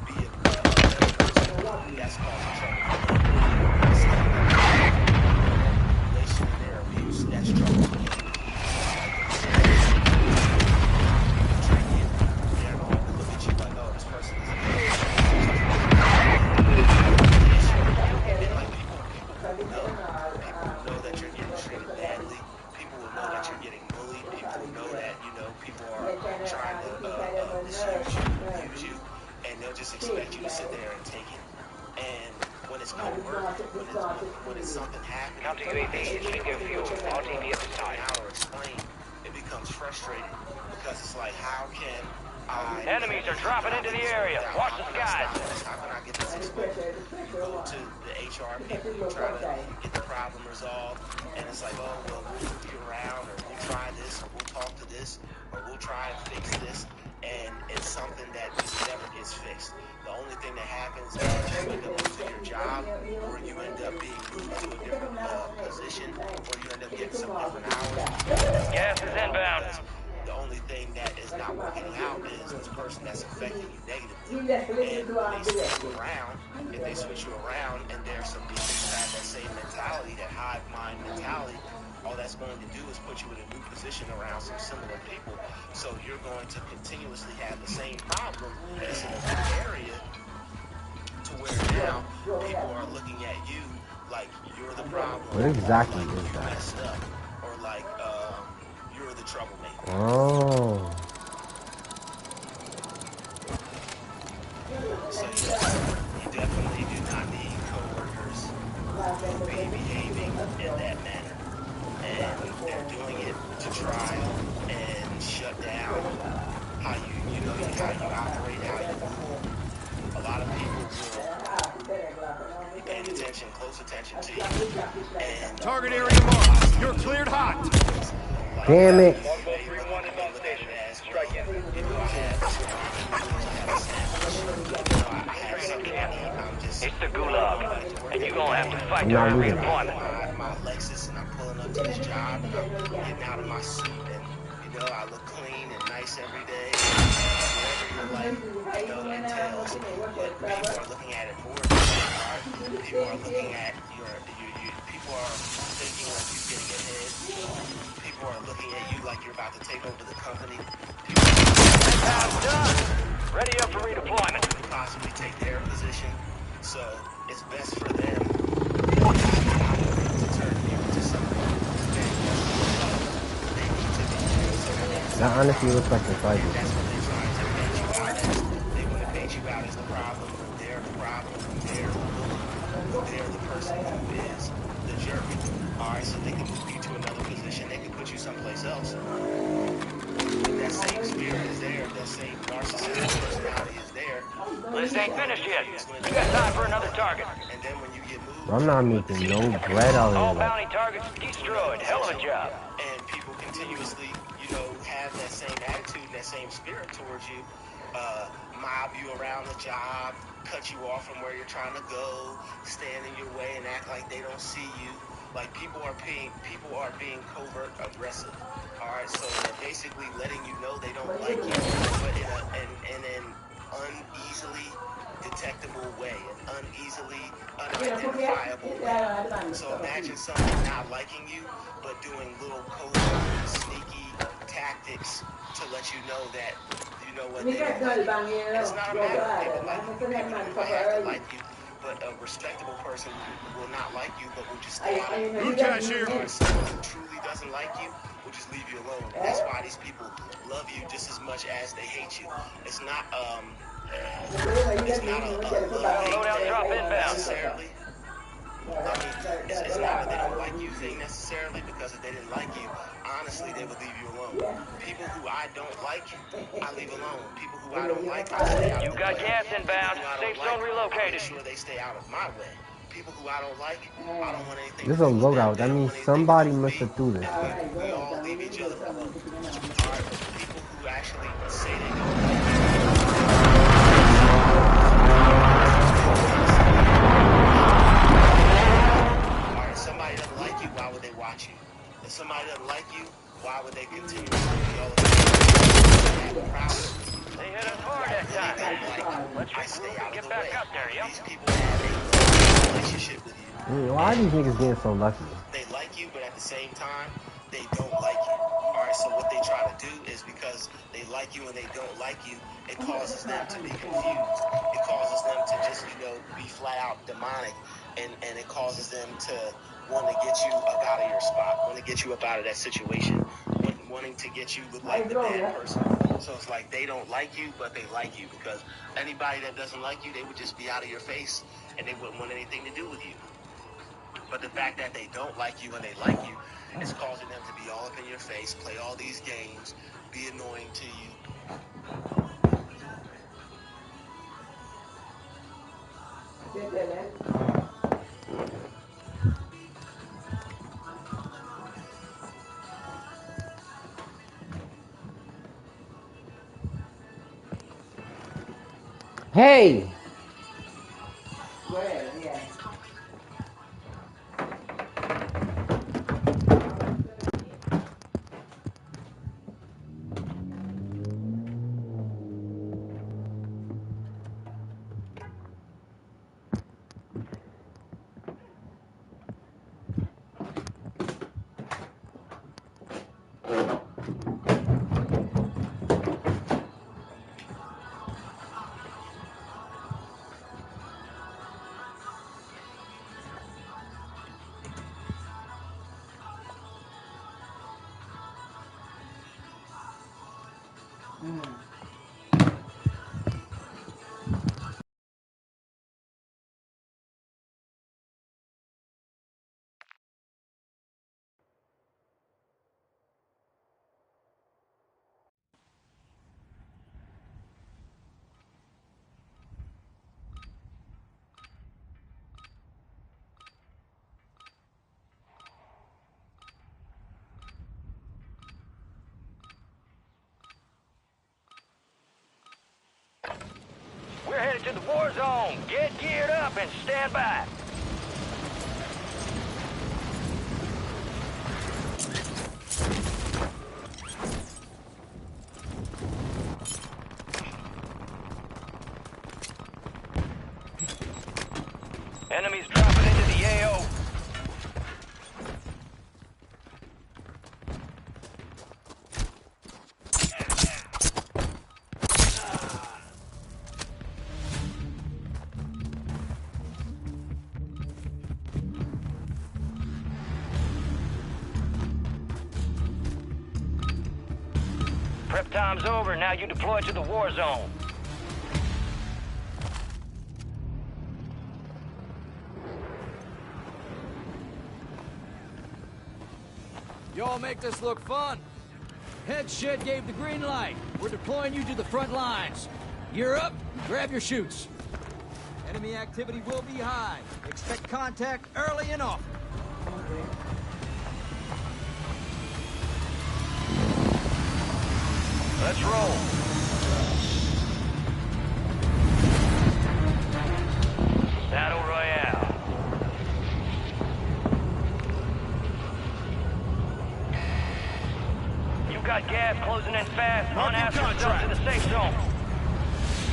be a better person, that's causing trouble. Manipulation and their abuse, that's trouble. They're going to look at you like, oh, this person is and like people know that you're getting treated badly. People will know that you're getting bullied. People will know that, people are trying to misuse you, use you, and they'll just expect you to sit there and take it. And when it's covert, when it's something happening, Counter UAV is bingo fuel. RTV at the time. how to explain, it becomes frustrating because it's like, how can I... Enemies are dropping into the area. Watch the skies. How can I get this exposed? You go to the HR people, you try to get the problem resolved, and it's like, oh, well, we'll move you around, or we'll try this, or we'll talk to this, or we'll try and fix this, and it's something that just never gets fixed. The only thing that happens is you end up losing your job, or you end up being moved to a different position, or you end up getting some different hours. Gas is inbound. The only thing that is not working out is this person that's affecting you negatively. And when they switch you around, if they switch you around and there's some people who have that same mentality, that hive mind mentality, all that's going to do is put you in a new position around some similar people. So you're going to continuously have the same problem just in a new area, to where now people are looking at you like you're the problem. What exactly like is you that? messed up, or like you're the troublemaker. Oh. So you definitely do not need coworkers who be behaving in that manner. And they're doing it Damn it. MW3 is on station. Strike in. Training camp. It's the gulag, and you're gonna have to fight I'm to not earn losing. redeployment. My Lexus and I'm pulling up to this job and I'm getting out of my suit and I look clean and nice every day. Whatever your life entails, but people are looking at it more than that. All right? People are looking at people are thinking like you're getting ahead. People are looking at you like you're about to take over the company. People Time's done. Ready up for redeployment. could possibly take their position. So it's best for them to turn you into something That honestly looks like the fight. that's what they're trying to paint you out as. They want to paint you out as the problem, when they're the problem, when they're the bully, when they're the person who is the jerk. Alright, so they can move you to another position, they can put you someplace else. But that same spirit is there, that same narcissistic personality is there. This ain't finished yet. You got time for another target. And then when you get moved, I'm not making no bread out All of that. bounty targets destroyed. Hell of a job. and people continuously, have that same attitude, that same spirit towards you, mob you around the job, cut you off from where you're trying to go, stand in your way and act like they don't see you. Like people are being covert aggressive. All right, so they're basically letting you know they don't like you, but in an uneasily detectable way, an uneasily unidentifiable way. So imagine someone not liking you, but doing little covert, sneaky tactics to let you know that what they don't like you. It's not a matter of they would like you. People might have to like you, but a respectable person will not like you, but will just stay out of you. Food cashier. Or someone who truly doesn't like you will just leave you alone. And that's why these people love you just as much as they hate you. It's not a Showdown drop inbound. necessarily. I mean, it's not that they don't like you thing necessarily, because if they didn't like you, honestly, they would leave you alone. People who I don't like, I leave alone. People who I don't like, I stay out of You the got way. gas inbound. People who I Safe don't zone like, I relocated. make sure they stay out of my way. People who I don't like, I don't want anything This is to a do with them. loadout. They That don't means want anything to somebody do with must me. have threw this. And we all leave each other alone. All right, but the people who actually say they don't like you, if somebody doesn't like you, why would they watch you? If somebody doesn't like you, why would they continue to be all the problem? They hit us hard that time. Let's I stay regroup out and get of the back way. up there, yep. These people have a relationship with you. Why are these niggas getting so lucky? They like you, but at the same time, they don't like you. All right, so what they try to do is, because they like you and they don't like you, it causes them to be confused. It causes them to just, be flat out demonic, and it causes them to want to get you up out of your spot, want to get you up out of that situation, wanting to get you look like the bad person. So it's like they don't like you, but they like you, because anybody that doesn't like you, they would just be out of your face, and they wouldn't want anything to do with you. But the fact that they don't like you and they like you is causing them to be all up in your face, play all these games, be annoying to you. Hey! open. Stand by. Enemies dropping into the AO. Prep time's over. Now you deploy to the war zone. Y'all make this look fun. Head shed gave the green light. We're deploying you to the front lines. You're up. Grab your chutes. Enemy activity will be high. Expect contact early and often. Let's roll. Battle Royale. You got gas closing in fast. Marking Unask yourself to contract. the safe zone.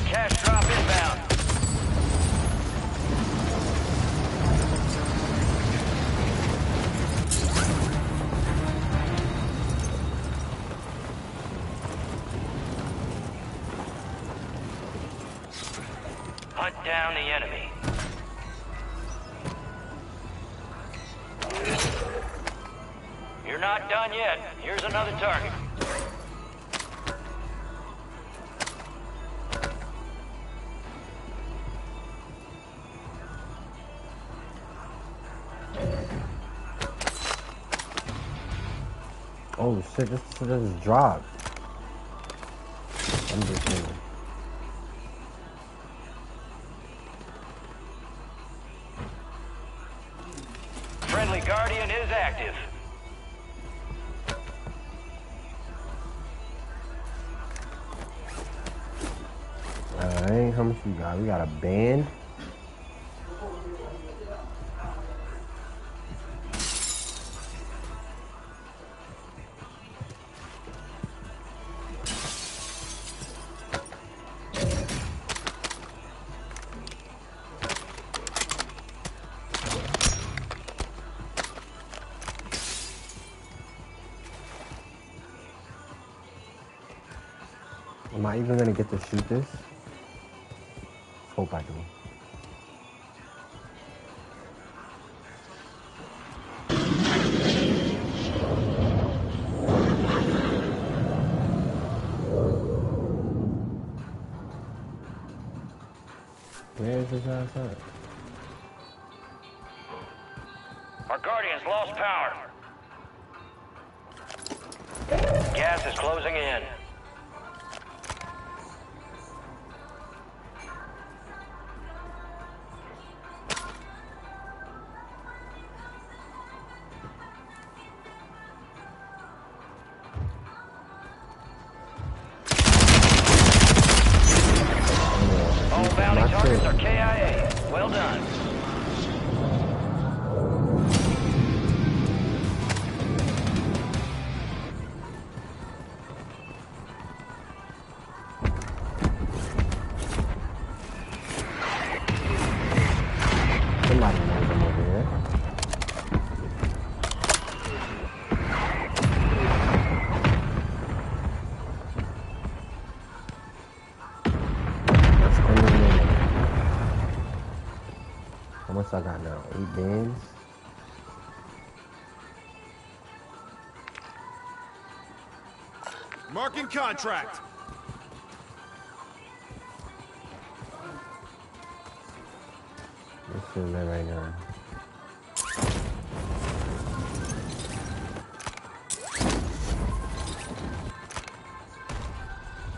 Cash drop inbound. Hunt down the enemy. You're not done yet. Here's another target. Oh shit, this just dropped. I'm just saying. Friendly Guardian is active. Alright, how much we got? We got a band. Am I even gonna get to shoot this? Hope I do. Where is this ass at? Our Guardians lost power. Gas is closing in. All bounty targets are KIA. Well done. Somebody knows I'm over here. Let's come in there. How much I got now? 8 bands? Marking contract. This is it right now.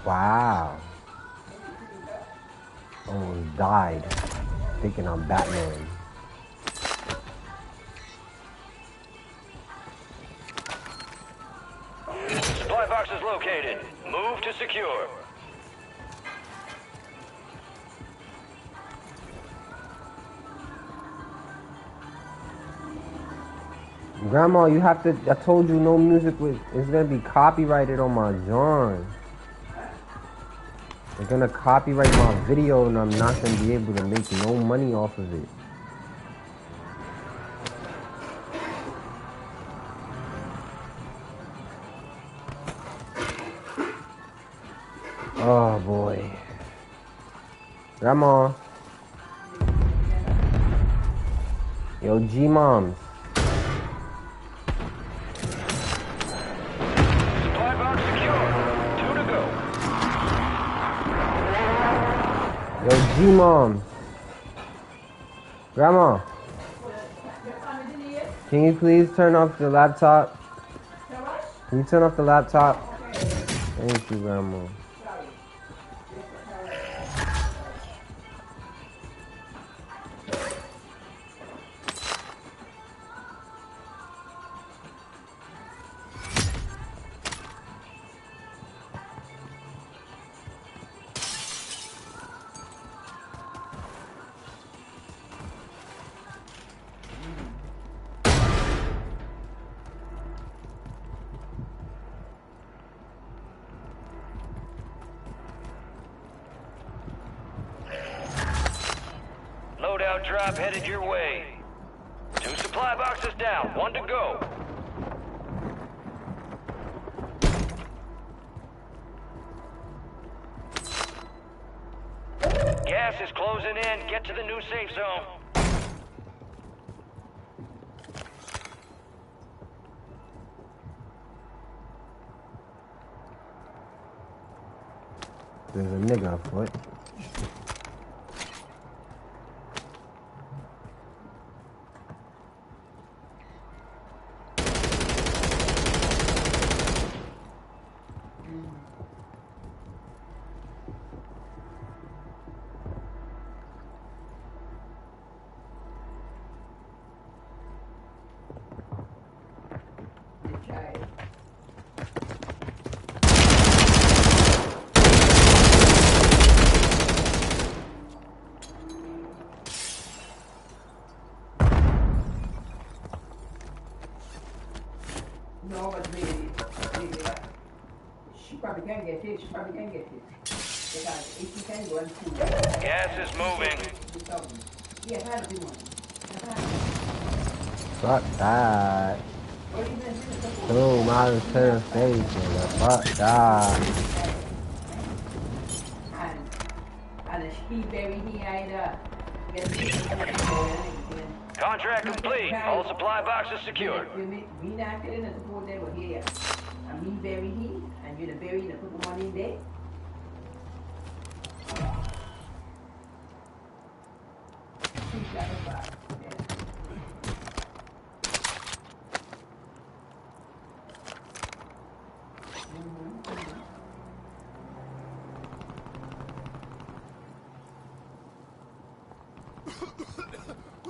Wow. Almost died thinking I'm Batman. Supply box is located. Move to secure. Grandma, you have to. I told you no music with. It's gonna be copyrighted on my John. They're gonna copyright my video, and I'm not gonna be able to make no money off of it. Oh boy. Grandma. Yo, G-Moms. Supply box secure. 2 to go. Yo, G-Moms. Grandma. Can you please turn off the laptop? Can you turn off the laptop? Thank you, Grandma. Loadout drop headed your way. 2 supply boxes down. 1 to go. Gas is closing in. Get to the new safe zone. There's a nigga afoot. No, but maybe, she probably can get it. She probably can get it. Because if she can go and see. Gas is moving. Yes, I do one. Fuck that. Boom, out of center stage, nigga. Fuck that. And she very here Contract complete. All supply boxes secured. We not getting the support they were here. And me bury him, and you're the bury and put the money in there.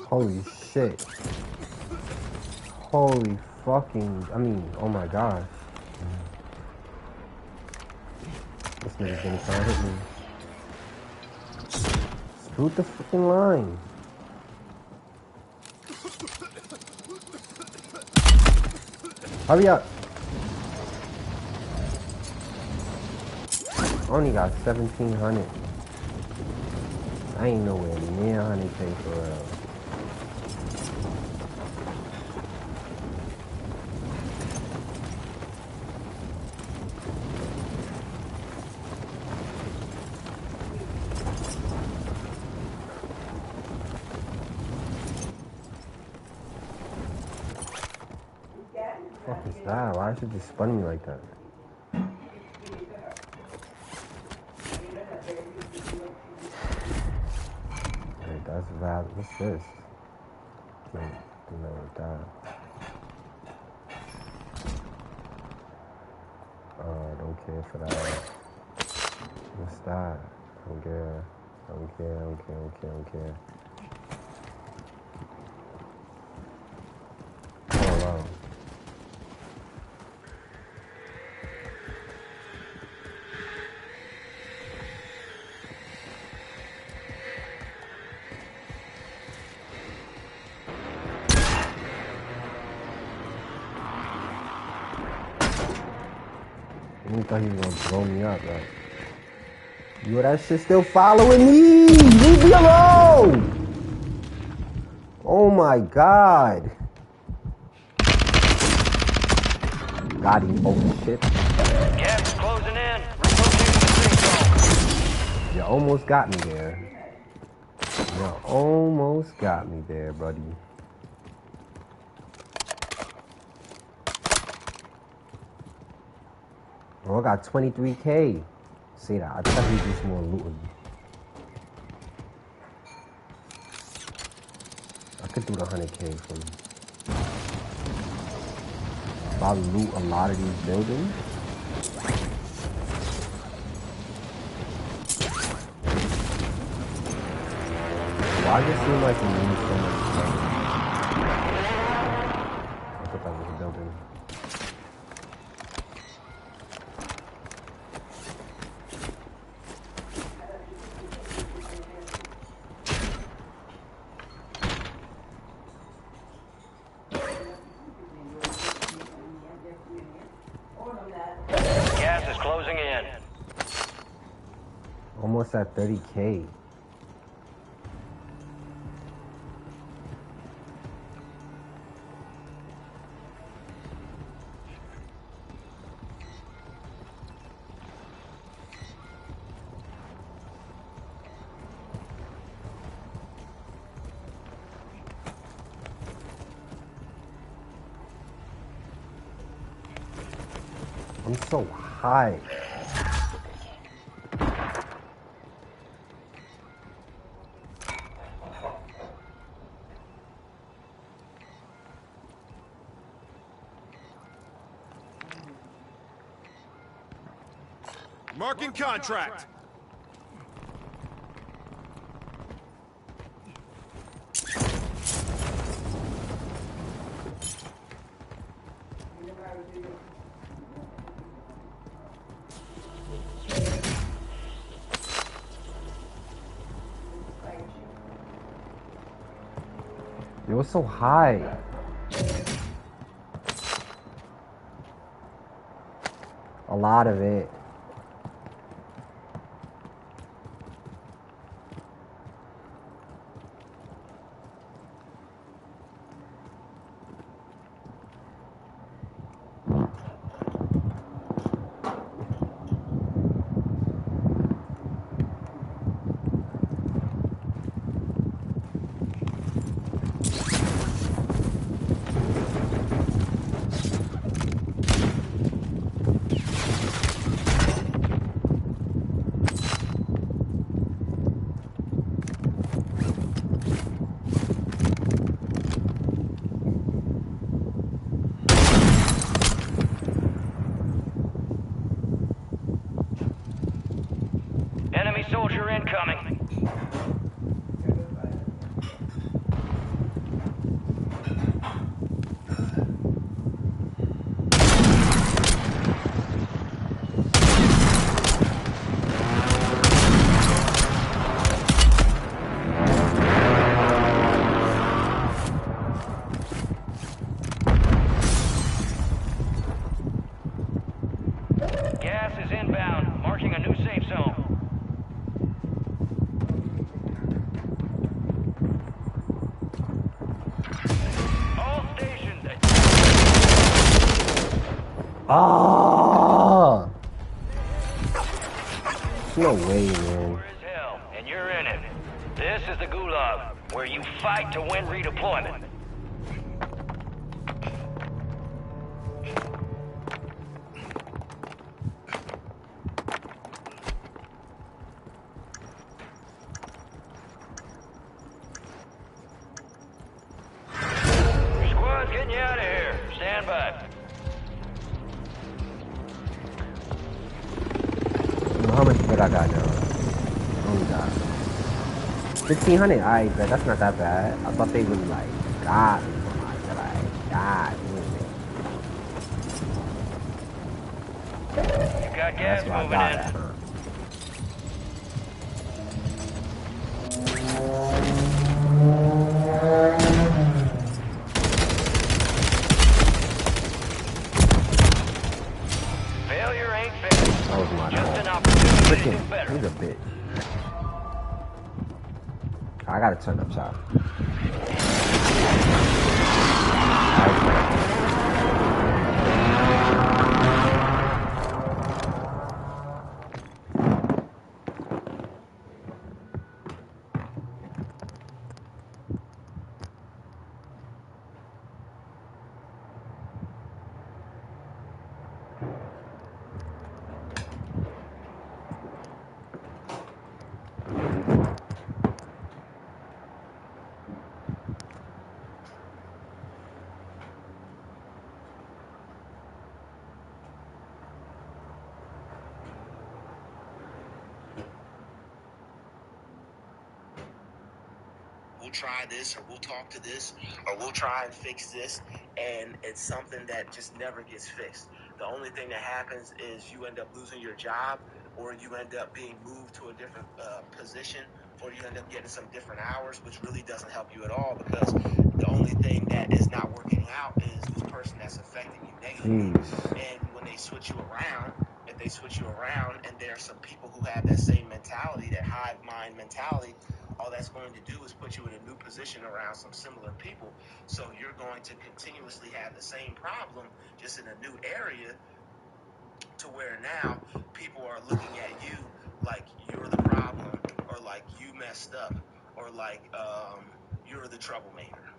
Holy shit. Holy fucking, oh my gosh. This nigga's gonna try to hit me. Scoot the fucking line. Hurry up. Only got 1,700. I ain't nowhere near 100K for real. What is that? Why should you spun me like that? Hey, that's valid. What's this? Can't do nothing with that. I don't care for that. What's that? I don't care. I don't care. I don't care. I don't care. I don't care. Oh, wow. He thought he was gonna blow me up, right? Yo, that shit still following me! Leave me alone! Oh my god. Got him. Oh shit. Gas is closing in. Relocating the safe zone. You almost got me there. You almost got me there, buddy. Oh, I got 23K. Say that. I definitely do some more looting. I could do the 100K for me. Probably loot a lot of these buildings. Why does it seem like you need so much money? I thought that was a building. Gas is closing in. Almost at 30K. I'm so high. Marking contract. It was so high. A lot of it. Enemy soldier incoming. Gas is inbound, marking a new safe zone. All stations. Ah! No way, man. As hell, and you're in it. This is the Gulag, where you fight to win redeployment. Your squad's getting you out of here. Stand by. How much did I got now? Oh god. 1,500? Alright, but that's not that bad. I thought they would like, God. Like, God. You got gas That's why I moving got in. that, huh? Failure ain't fair. That was my Just an fault. opportunity to do Freaking, better. he's a bitch. I gotta turn up shot. We'll try this, or we'll talk to this, or we'll try and fix this, and it's something that just never gets fixed. The only thing that happens is you end up losing your job, or you end up being moved to a different position, or you end up getting some different hours, which really doesn't help you at all, because the only thing that is not working out is this person that's affecting you negatively. And when they switch you around, if they switch you around, and there are some people who have that same mentality, that hive mind mentality, all that's going to do is put you in a new position around some similar people. So you're going to continuously have the same problem, just in a new area, to where now people are looking at you like you're the problem, or like you messed up, or like you're the troublemaker.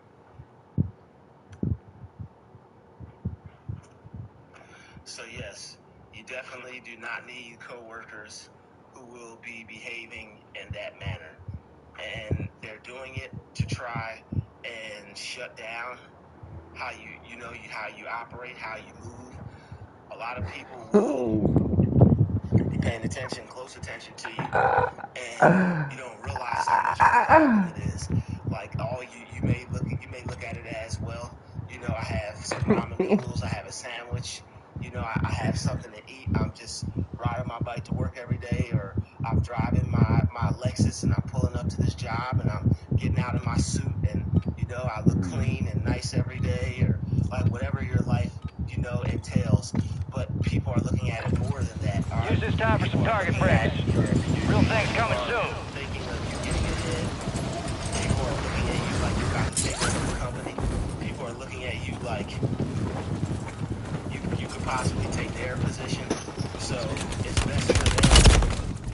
So yes, you definitely do not need coworkers who will be behaving in that manner. And they're doing it to try and shut down how you operate, how you move. A lot of people will be paying attention, close attention to you, and you don't realize how much of a problem it is. Like you may look at it as, well, I have some ramen noodles, I have a sandwich, I have something to eat. I'm just riding my bike to work every day, or I'm driving my Lexus and I'm pulling up to this job and I'm getting out in my suit and I look clean and nice every day, or like whatever your life entails. But people are looking at it more than that. All right? Use this time for some target practice. Real things coming soon. Thinking of you getting ahead. People are looking at you like you're about to take over the company. People are looking at you like you could possibly take their position. So it's best for them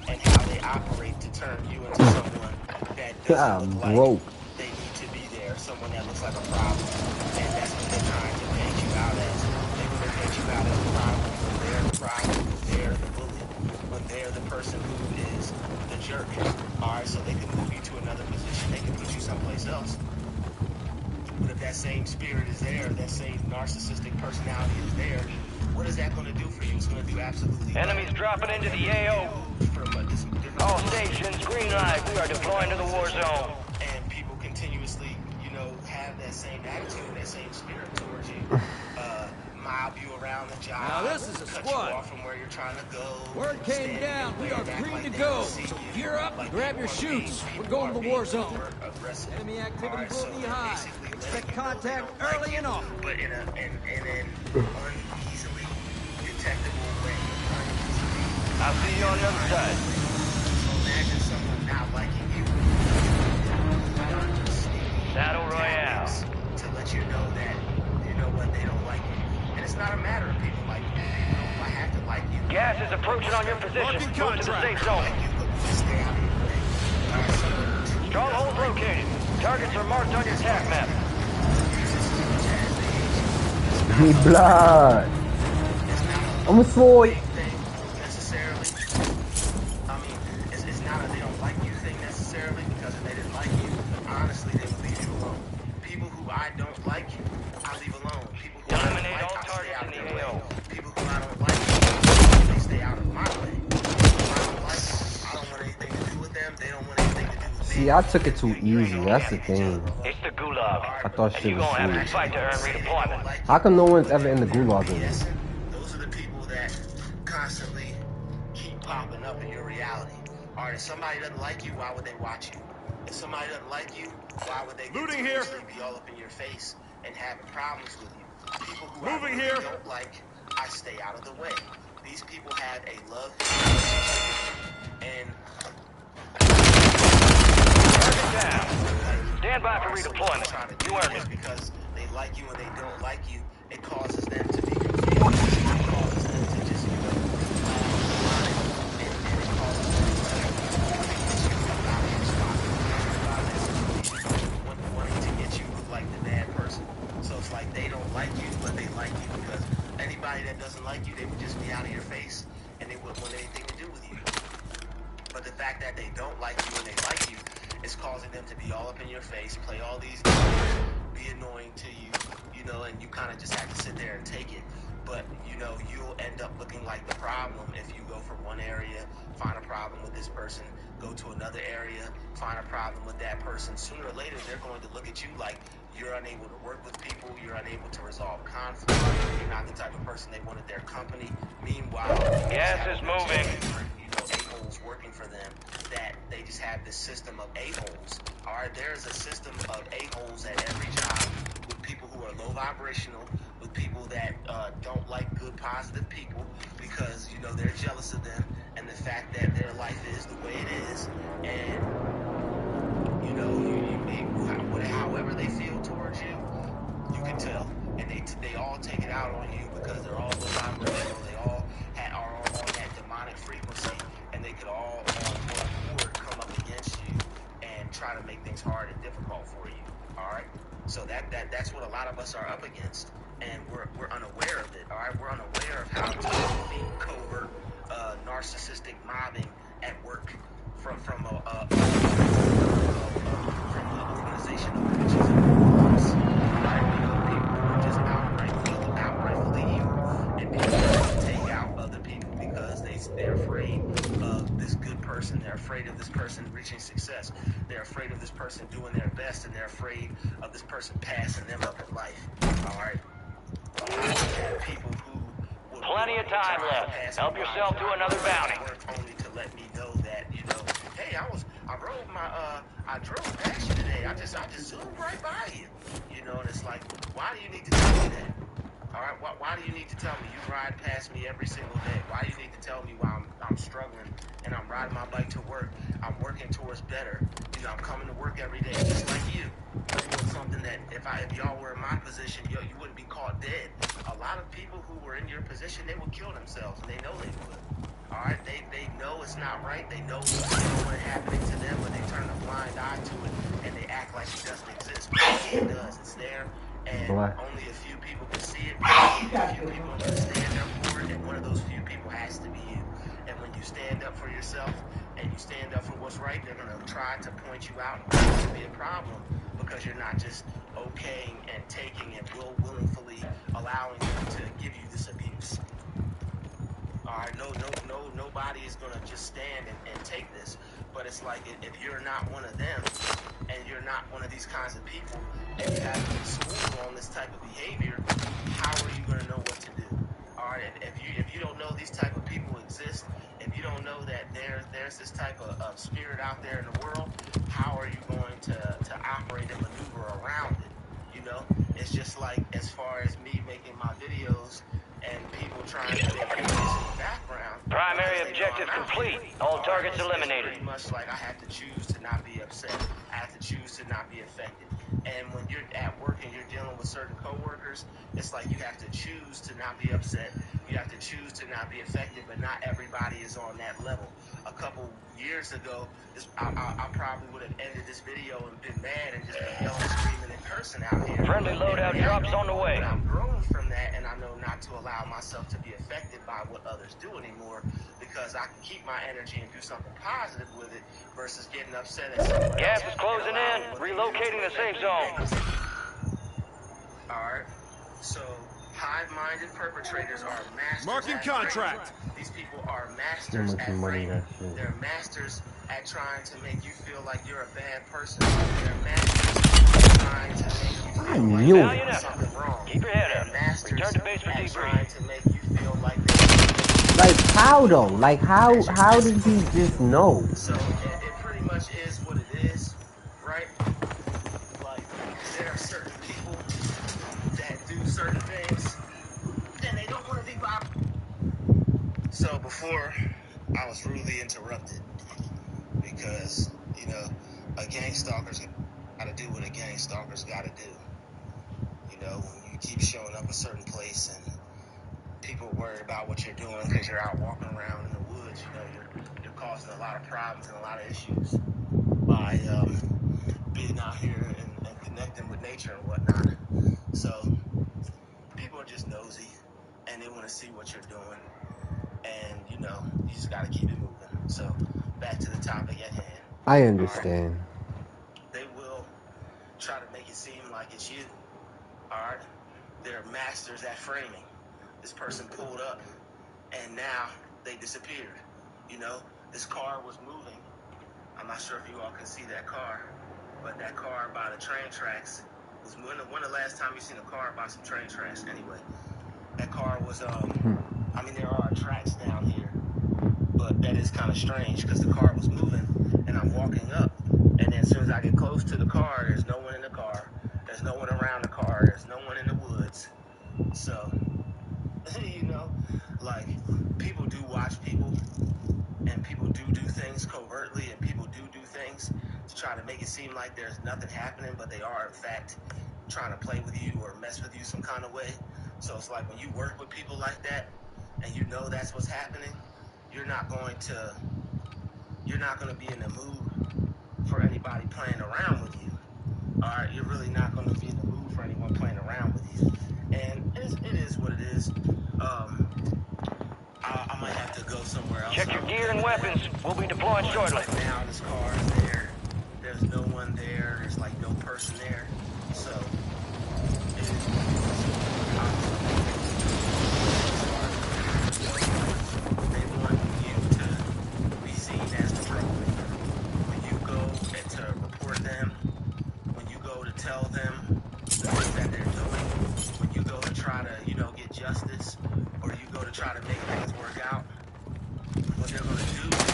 and how they operate to turn you into someone that doesn't look like they need to be there, someone that looks like a problem. And that's what they're trying to paint you out as. They want to paint you out as a problem when they're the problem, when they're the bully, when they're the person who is the jerk. Alright, so they can move you to another position, they can put you someplace else. But if that same spirit is there, that same narcissistic personality is there, what is that going to do for you? It's going to do absolutely nothing. Enemies dropping into the AO. All stations, green light. We are deploying to the war zone. And people continuously, have that same attitude, that same spirit towards you. Mob you around the job. Now this is a cut squad. you off from where you're trying to go. Word came down. We are green to go. So gear up and grab your chutes. We're going to the war zone. Enemy activity will be high. Expect contact early and often. But in an uneasily detectable way. I'll see you on the other side. So imagine someone not liking you. Battle Royale. To let you know that, they don't like you. And it's not a matter of people like you. I have to like you. Gas is approaching on your position. Move to the safe zone. Stronghold located. Targets are marked on your attack map. He blood. I'm a soy. Necessarily. I mean, it's not a they don't like you thing necessarily, because if they didn't like you, honestly, they would leave you alone. People who I don't like, I leave alone. People who Eliminate I don't all like, I stay out targets of in their the way. AO. People who I don't like, they stay out of my way. If I don't like them, I don't want anything to do with them. They don't want anything to do with me. See, I took it too easy. That's the thing. It's the gulag. I thought And shit you're was gonna have to sweet. fight to earn redeployment. How come no one's ever in the gulag with me? Those are the people that constantly keep popping up in your reality. Alright, if somebody doesn't like you, why would they watch you? If somebody doesn't like you, why would they continuously be all up in your face and having problems with you? People who I really don't like, I stay out of the way. These people have a love relationship, and Stand by for redeployment. You earned it. Because they like you and they don't like you, it causes them to be confused. It causes them to just, and it causes them to wanting to get you look like the bad person. So it's like they don't like you, but they like you because anybody that doesn't like you, they would just be out of your face and they wouldn't want anything to do with you. But the fact that they don't like you and they like you is causing them to be all up in your face, play all these games, be annoying to you, you know, and you kind of just have to sit there and take it. But, you know, you'll end up looking like the problem if you go from one area, find a problem with this person, go to another area, find a problem with that person. Sooner or later, they're going to look at you like you're unable to work with people, you're unable to resolve conflict, you're not the type of person they want at their company. Meanwhile, gas is moving. A-holes working for them, that they just have this system of a-holes. All right, there's a system of a-holes at every job with people who are low vibrational, with people that don't like good, positive people because, you know, they're jealous of them and the fact that their life is the way it is. And, you know, however they feel towards you, you can tell. And they all take it out on you because they're all low vibrational. They all are on that demonic frequency, and they could all on one accord come up against you and try to make things hard and difficult for you. All right, so that's what a lot of us are up against, and we're unaware of it. All right, we're unaware of how to defeat covert narcissistic mobbing at work from an organization of witches and warlocks. Right, you know, people who are just outrightfully evil, and people who take out other people because they're afraid of this good person. They're afraid of this person reaching success. They're afraid of this person doing their best, and they're afraid of this person passing them up in life. All right. People who Plenty of time left. Help yourself to another bounty. Only to let me know that, you know, hey, I drove past you today. I just zoomed right by you. You know, and it's like, why do you need to tell me that? All right, why do you need to tell me? You ride past me every single day. Why do you need to tell me why I'm struggling and I'm riding my bike to work? I'm working towards better. You know, I'm coming to work every day just like you. Doing something that if y'all were in my position, you wouldn't be caught dead. A lot of people who were in your position, they would kill themselves, and they know they would. All right, they know it's not right. They know what's happening to them, but they turn a blind eye to it, and they act like it doesn't exist. But it does. It's there, and only a few people can see it. Only a few people can stand up for it, and one of those few people has to be you. And when you stand up for yourself and you stand up for what's right, they're gonna try to point you out and be a problem because you're not just okaying and taking and willfully allowing them to give you this abuse. All right, nobody is gonna just stand and take this. But it's like if you're not one of them, and you're not one of these kinds of people, and you haven't been schooled on this type of behavior, how are you gonna know what to do? All right, if you don't know these type of people exist, if you don't know that there's this type of spirit out there in the world, how are you going to operate and maneuver around it? You know, it's just like as far as me making my videos and people trying to make videos in the background. Primary objective complete. All targets eliminated. It's pretty much like I have to choose to not be upset. I have to choose to not be affected. And when you're at work and you're dealing with certain coworkers, it's like you have to choose to not be upset. You have to choose to not be affected, but not everybody is on that level. A couple years ago, I probably would have ended this video and been mad and just been yelling, screaming, and cursing out here. Friendly loadout drops on the way. But I'm grown from that, and I know not to allow myself to be affected by what others do anymore, because I can keep my energy and do something positive with it versus getting upset at someone. Gas is closing in. Relocating the safe zone. All right. So hive-minded perpetrators are masters. Marking contract. These people are masters at framing. They're masters at trying to make you feel like you're a bad person. They're masters at trying to make you feel like there's something wrong. Keep your head up. They're masters Return to base for at debrief. trying to make you feel like Like how though? Like how did he just know? So it pretty much is what it is, right? Like there are certain people that do certain things, and they don't want to be bothered. So before, I was rudely interrupted because, you know, a gang stalker's got to do what a gang stalker's got to do. You know, when you keep showing up a certain place and people are worried about what you're doing because you're out walking around in the woods, you know, you're causing a lot of problems and a lot of issues by being out here and connecting with nature and whatnot. So people are just nosy and they want to see what you're doing. And, you know, you just got to keep it moving. So back to the topic at hand. I understand. Right. They will try to make it seem like it's you. All right. They're masters at framing. This person pulled up and now they disappeared. You know, this car was moving. I'm not sure if you all can see that car, but that car by the train tracks was when the last time you seen a car by some train tracks anyway. That car was, I mean, there are tracks down here, but that is kind of strange because the car was moving and I'm walking up, and then as soon as I get close to the car, there's no one in the car. There's no one around the car. There's no one in the woods. So, you know, like, people do watch people, and people do things covertly, and people do things to try to make it seem like there's nothing happening, but they are, in fact, trying to play with you or mess with you some kind of way. So it's like when you work with people like that, and you know that's what's happening, you're not going to be in the mood for anybody playing around with you. All right, you're really not going to be in the mood for anyone playing around with you. And it is what it is. I might have to go somewhere else. Check your gear and weapons. We'll be deploying shortly. Like now, this car is there. There's no one there. There's like no person there. So it is. They want you to be seen as the troublemaker. When you go and to report them, when you go to tell them the things that they're doing, when you go to try to, you know, get justice, or you go to try to make things work out, what they're going to do is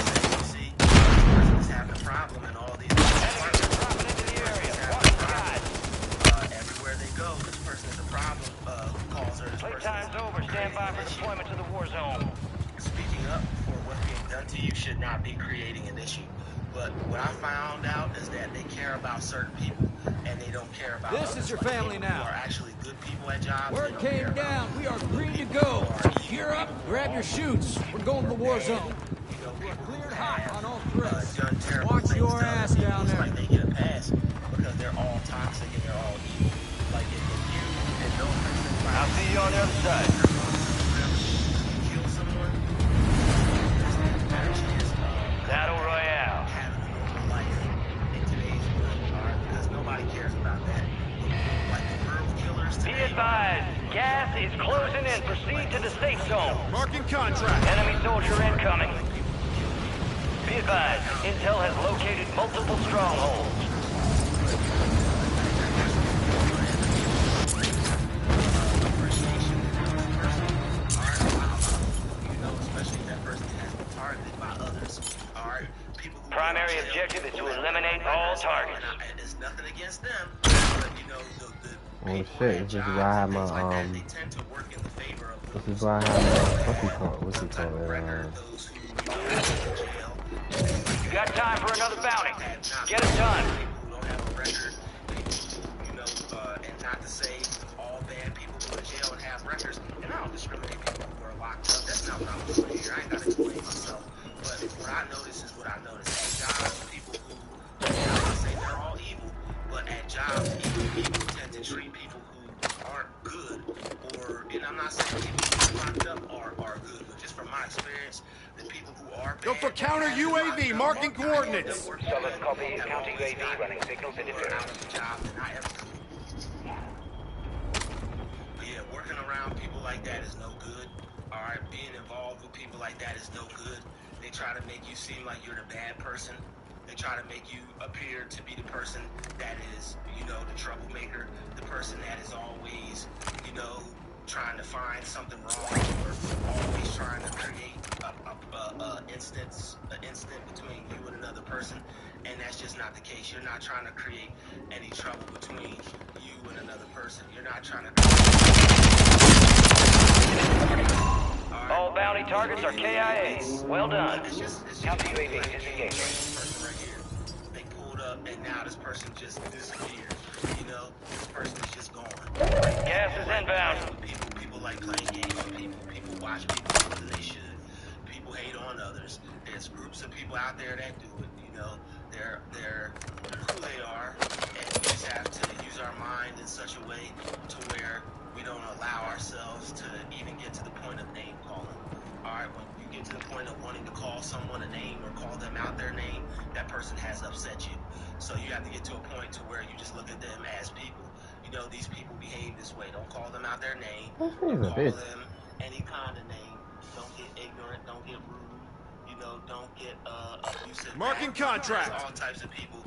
say, you see, this person is having a problem in all these departments. Dropping into the area. Everywhere they go, this person is a problem causer. This person Playtime's over. Stand by for deployment to the war zone. Speaking up for what's being done to you should not be creating an issue. But what I found out is that they care about certain people, and they don't care about This others. is your Like family people who now. are actually good people at jobs. Word came down. We are green to go. Gear up, grab your chutes. We're going to the war zone. We're cleared hot on all threats. Watch your ass down there. Like they get a pass because they're all toxic and they're all evil. Like if you and no person. I'll see you on the other side. Kill someone, there's a better chance of Battle Royale. having a normal life in today's world, alright? Because nobody cares about that. Like the real killers Be today. advised, gas is closing in. Proceed to the safe zone. Marking contract. Enemy soldier incoming. Be advised, Intel has located multiple strongholds. Primary objective is to eliminate all targets. It's nothing against them, but you know Oh shit, this is why I have my they tend to work in the favor of this is why I have my what's he called those who You got time for another bounty. Get it done. who don't have a record, you know, and not to say all bad people go to jail and have records, and I don't discriminate people who are locked up. That's not what I'm doing here. I ain't got to explain myself. But what I notice is what I notice. At jobs, people who, I'm not saying they're all evil, but at jobs, evil people tend to treat people who aren't good, or, and I'm not saying people who are locked up are good, but just from my experience, the people who are bad, Go for counter UAV, marking coordinates. Solid copy. Counter UAV running signals interference. out of the job than I ever could. But yeah, working around people like that is no good. Alright, being involved with people like that is no good. They try to make you seem like you're the bad person. They try to make you appear to be the person that is, you know, the troublemaker, the person that is always, you know, trying to find something wrong, or always trying to create an instant between you and another person. And that's just not the case. You're not trying to create any trouble between you and another person. You're not trying to create All bounty targets are KIA. Well done. It's just Counter people UAV like disengaging. this person right here. They pulled up and now this person just disappeared. You know, this person is just gone. Gas is inbound. People like playing games with people. People watch people more than they should. People hate on others. There's groups of people out there that do it. You know, they're who they are, and we just have to use our mind in such a way to where we don't allow ourselves to even get to the point of name calling. All right, when you get to the point of wanting to call someone a name or call them out their name, that person has upset you. So you have to get to a point to where you just look at them as people. You know, these people behave this way. Don't call them out their name. Don't call them any kind of name. Don't get ignorant. Don't get rude. You know, don't get abusive. Marking contract. There's all types of people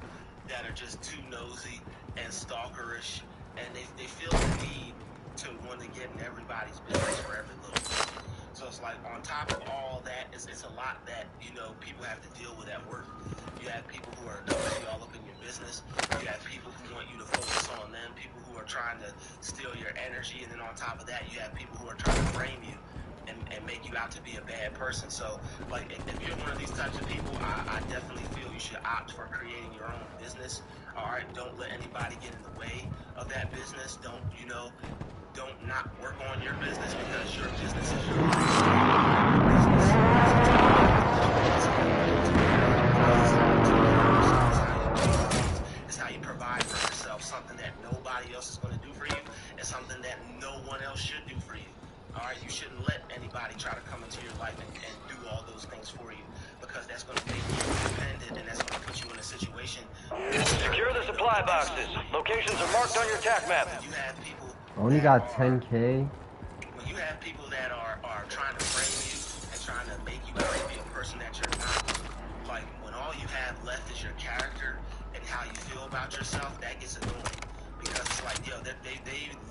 that are just too nosy and stalkerish, and they feel the need to want to get in everybody's business for every little thing. So it's like on top of all that, it's a lot that, you know, people have to deal with at work. You have people who are nosy all up in your business. You have people who want you to focus on them, people who are trying to steal your energy, and then on top of that, you have people who are trying to frame you and make you out to be a bad person. So, like, if you're one of these types of people, I definitely feel you should opt for creating your own business. All right, don't let anybody get in the way of that business. Don't not work on your business because your business is your It's how you provide for yourself, something that nobody else is going to do for you, and something that no one else should do for you. All right, you shouldn't let anybody try to come into your life and do all those things for you, because that's going to make you dependent, and that's going to put you in a situation. Secure the supply boxes. Locations are marked on your TAC map. You have people Only got 10K. when you have people that are trying to frame you and trying to make you out to be a person that you're not, like when all you have left is your character and how you feel about yourself, that gets annoying. Because it's like, yo, they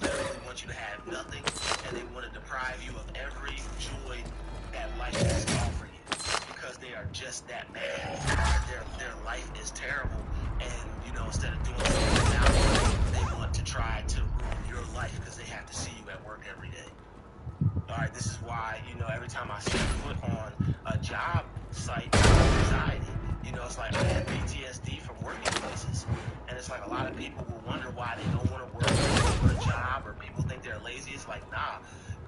literally want you to have nothing, and they want to deprive you of every joy that life has to offer you, because they are just that mad. Their life is terrible, and, you know, instead of doing something about it, they want to try to ruin your life because they have to see you at work every day. All right, this is why, you know, every time I set foot on a job site, I have anxiety. You know, it's like I have PTSD from working places. And it's like a lot of people will wonder why they don't want to work for a job, or people think they're lazy. It's like, nah,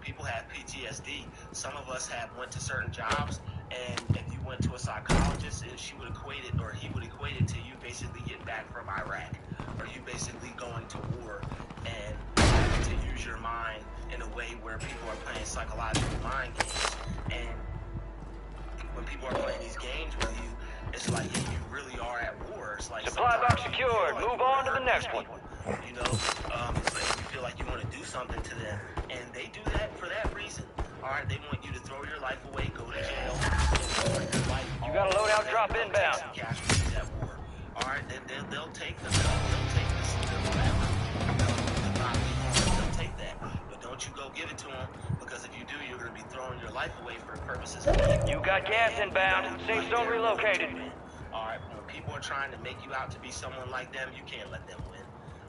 people have PTSD. Some of us have went to certain jobs, and if you went to a psychologist, she would equate it, or he would equate it to you basically getting back from Iraq, or you basically going to war and having to use your mind in a way where people are playing psychological mind games. And when people are playing these games with you, it's like you really are at war. It's like Supply box secured. Like Move on to the next one. You know, it's like you feel like you want to do something to them, and they do that for that reason. All right, they want you to throw your life away, go to jail. You got a loadout drop inbound. Casualties at war. All right, they'll take them. They'll take this. They'll take that. But don't you go give it to them, because if you do, you're going to be throwing your life away for purposes of evil. You got gas inbound. Safe zone relocated. All right, when people are trying to make you out to be someone like them, you can't let them win.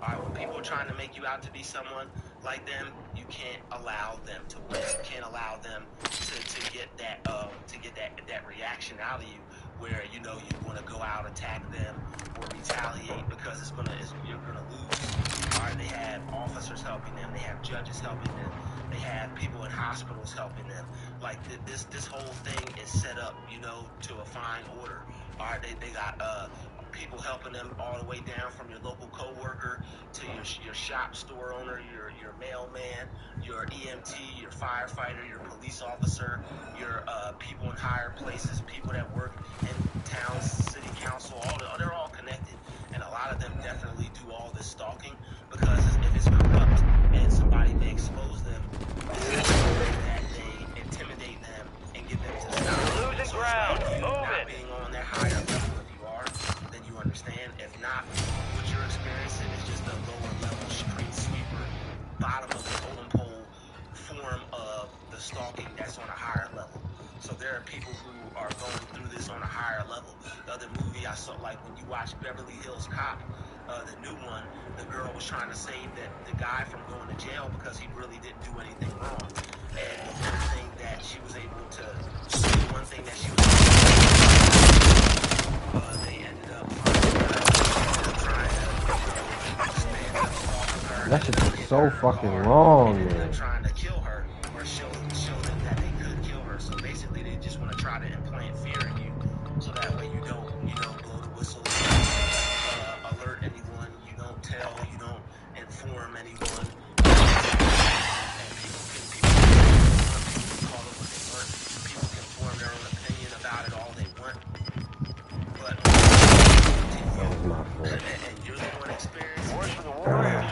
All right, when people are trying to make you out to be someone like them, you can't allow them to win. You can't allow them to get that reaction out of you, where, you know, you want to go out, attack them, or retaliate, because you're gonna lose. All right, they have officers helping them, they have judges helping them, they have people in hospitals helping them. Like this whole thing is set up, you know, to a fine order. All right, they got people helping them all the way down from your local co-worker to your shop store owner, your mailman, your EMT, your firefighter, your police officer, your people in higher places, people that work in towns, city council, they're all connected. And a lot of them definitely do all this stalking, because if it's corrupt and somebody may expose them, this is the way that they intimidate them and get them to stop. Losing ground. Move Not it. being on that higher level, if you are, then you understand. If not, what you're experiencing is just a lower level street sweeper, bottom of the totem pole form of the stalking that's on a higher level. So there are people who are going through this on a higher level. The other movie I saw, like when you watch Beverly Hills Cop, The new one, the girl was trying to save the guy from going to jail because he really didn't do anything wrong. And the one thing that she was able to, they ended up trying to stand up off her. That shit took so fucking long, man. Trying to kill her or show them that they could kill her. So basically, they just want to try to implant fear in you, so that way you don't blow the whistle, alert anyone, you don't tell, you don't inform anyone. And people can call it what they want. People can form their own opinion about it all they want. But and you're the one experiencing Worse for the Warriors.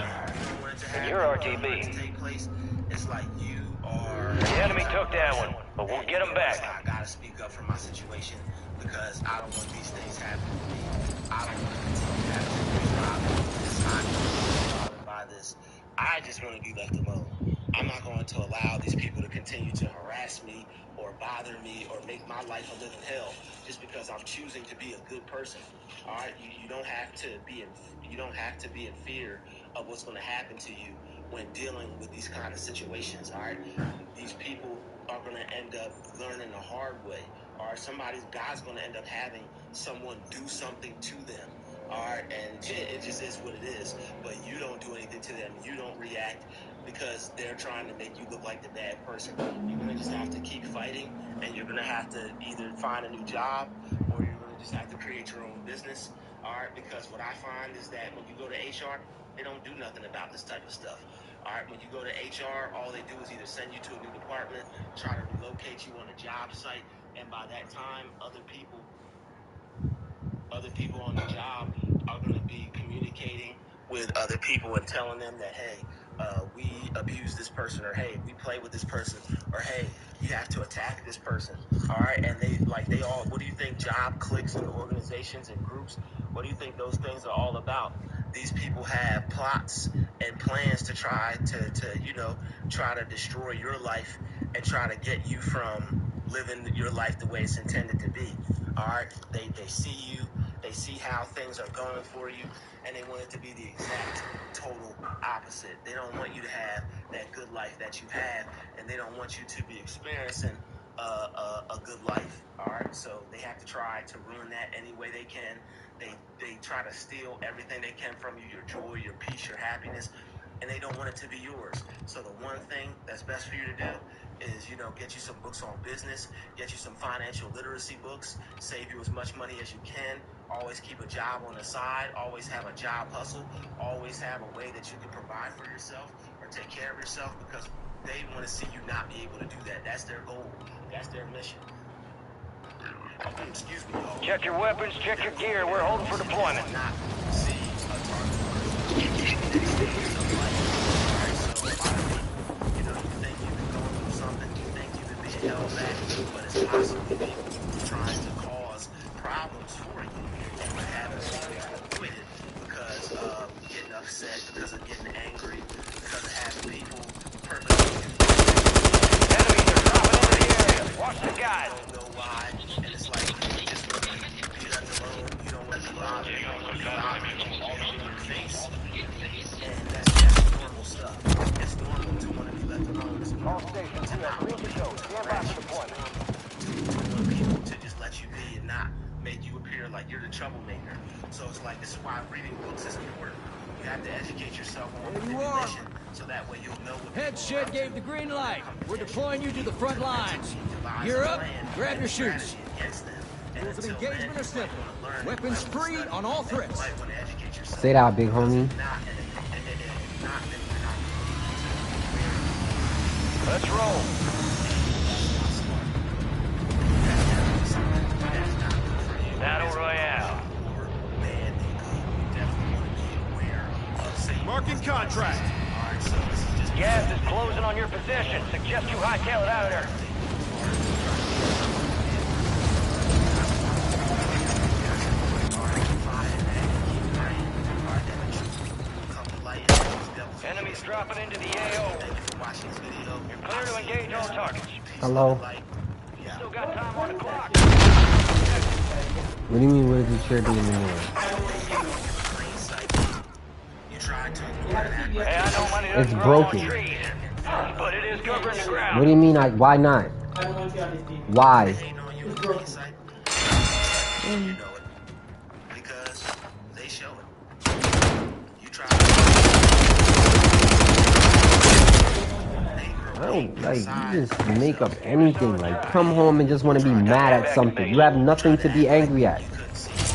You're RTB. Take place. It's like you are. The enemy took that one, but we'll get them back. I gotta speak up for my situation because I don't want these things happening to me. I don't want to continue having this. I'm not bothered by this. I just want to be left alone. I'm not going to allow these people to continue to harass me or bother me or make my life a living hell just because I'm choosing to be a good person. All right, you don't have to be in fear of what's going to happen to you when dealing with these kind of situations. All right, these people are going to end up learning the hard way. All right, God's going to end up having someone do something to them. All right, and it just is what it is. But you don't do anything to them. You don't react because they're trying to make you look like the bad person. You're going to just have to keep fighting, and you're going to have to either find a new job or you're going to just have to create your own business. All right, because what I find is that when you go to HR, they don't do nothing about this type of stuff. All right, when you go to HR, all they do is either send you to a new department, try to relocate you on a job site, and by that time, other people on the job are going to be communicating with other people and telling them that, hey, we abuse this person, or hey, we play with this person, or hey, you have to attack this person. All right, and they all, what do you think job cliques and organizations and groups, what do you think those things are all about? These people have plots and plans to try to destroy your life and try to get you from living your life the way it's intended to be. All right, they see you, they see how things are going for you, and they want it to be the exact total opposite. They don't want you to have that good life that you have, and they don't want you to be experiencing a good life. All right, so they have to try to ruin that any way they can. They try to steal everything they can from you, your joy, your peace, your happiness, and they don't want it to be yours. So the one thing that's best for you to do is, get you some books on business, get you some financial literacy books, save you as much money as you can, always keep a job on the side, always have a job hustle, always have a way that you can provide for yourself or take care of yourself, because they want to see you not be able to do that. That's their goal. That's their mission. Excuse me. Check your weapons, check your gear. We're holding for deployment. Not see a target. You think you've been going through something, you think you've been being held back, but it's possibly people trying to cause problems for you. And you haven't been able to quit it because of getting upset, because of getting angry, because of having people purposely. Enemies are dropping into the area. Watch the guys. You don't know why, and it's like you just want to be left alone. You don't want to bother. You don't want to be bothered all in your face. And that's normal stuff. It's normal to want to be left alone. It's normal to not want people to just let you be and not make you appear like you're the troublemaker. So it's like, this is why reading books is important. You have to educate yourself on the mission, so that way you'll know what Head shed gave the green light. We're deploying you to the front lines. You're up, grab your shoots. Rules of engagement are simple. Weapons free on all threats. Say that, big homie. Let's roll. Battle Royale. Marking contract. Gas is closing on your position. Suggest you hightail it out of there. Enemies dropping into the AO. You're clear to engage all targets. Hello? Still got time on the clock. What do you mean, what is the chair doing in there? Hey, I know money It's doesn't grow on broken. trees, but it is covering the ground. What do you mean? Why not? Why? Hate on you in plain sight. You know it. Because they show it. You try I don't like you just make up anything. Like come home and just want to be mad at something. You have nothing to be angry at.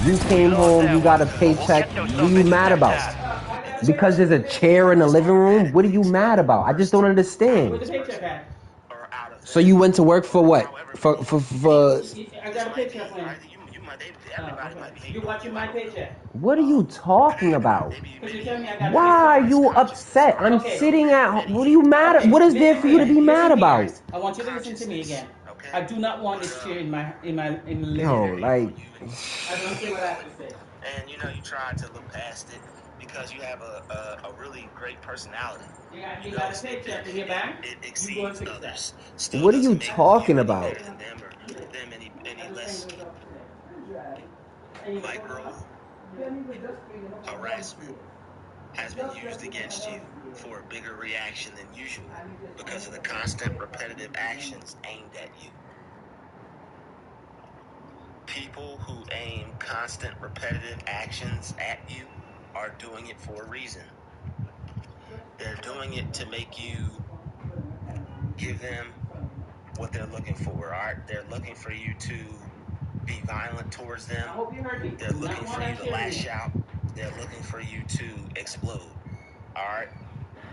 You came home, you got a paycheck. What are you mad about? Because there's a chair in the living room? What are you mad about? I just don't understand. or out of So you went to work for what? For I got a paycheck for you. Everybody might be hating. You watching my paycheck? what are you talking about? Why are you upset? I'm sitting at home. What are you mad at? What is there for you to be mad about? I want you to listen to me again. I do not want this chair in the living Yo, room. like I don't say what I have to say. And you know you try to look past it because you have a really great personality. You got a paycheck in your bank? It exceeds others. Still what are you doesn't make talking you about? any better than them or them any less. Micro harassment has been used against you for a bigger reaction than usual because of the constant repetitive actions aimed at you. People who aim constant repetitive actions at you are doing it for a reason. They're doing it to make you give them what they're looking for. Art. They're looking for you to be violent towards them. They're looking for you to lash out. They're looking for you to explode. Alright?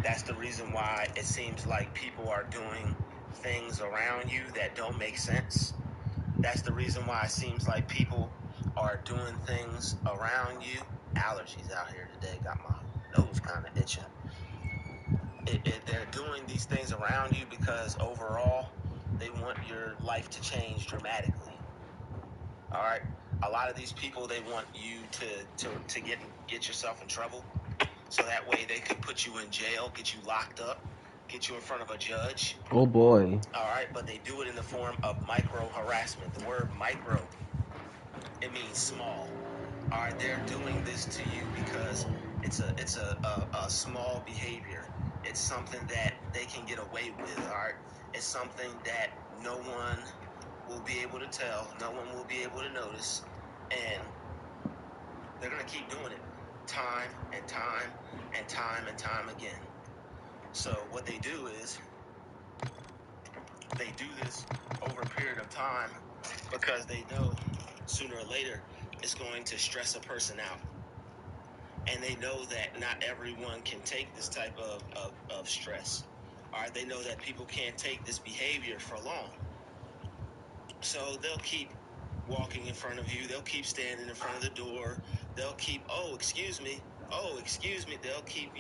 That's the reason why it seems like people are doing things around you that don't make sense. That's the reason why it seems like people are doing things around you. Allergies out here today got my nose kind of itching. They're doing these things around you because overall they want your life to change dramatically. All right, a lot of these people, they want you to get yourself in trouble, so that way they could put you in jail, get you locked up, get you in front of a judge. Oh boy. All right, but they do it in the form of micro harassment. The word micro, it means small. All right, they're doing this to you because it's a small behavior. It's something that they can get away with. All right, it's something that no one will be able to tell, no one will be able to notice, and they're gonna keep doing it time and time and time and time again. So what they do is they do this over a period of time because they know sooner or later it's going to stress a person out. And they know that not everyone can take this type of stress. All right, they know that people can't take this behavior for long. So they'll keep walking in front of you. They'll keep standing in front of the door. They'll keep, oh, excuse me. They'll keep,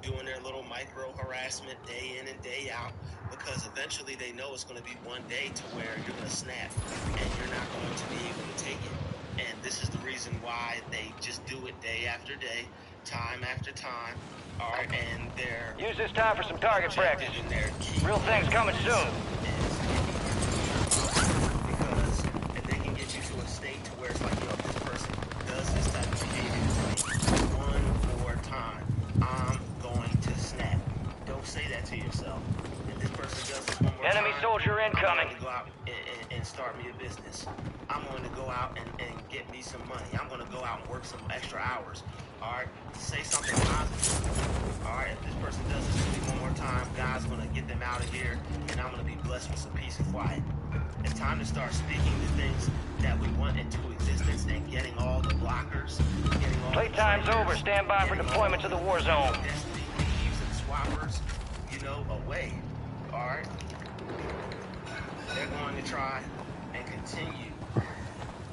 doing their little micro harassment day in and day out because eventually they know it's going to be one day to where you're going to snap and you're not going to be able to take it. And this is the reason why they just do it day after day, time after time. All right, and they're... Use this time for some target practice. Real things coming soon. Because if they can get you to a state to where it's like, yo, this person does this type of behavior to me one more time, I'm going to snap. Don't say that to yourself. If this person does this one more Enemy time, soldier incoming. I'm going to go out and start me a business. I'm going to go out and get me some money. I'm going to go out and work some extra hours. All right? Say something positive. All right? If this person does this to me one more time, God's going to get them out of here, and I'm going to be blessed with some peace and quiet. It's time to start speaking the things that we want into existence and getting all the blockers. Playtime's over. Stand by for deployment to the war zone. Destiny thieves and swappers, away. All right? They're going to try and continue.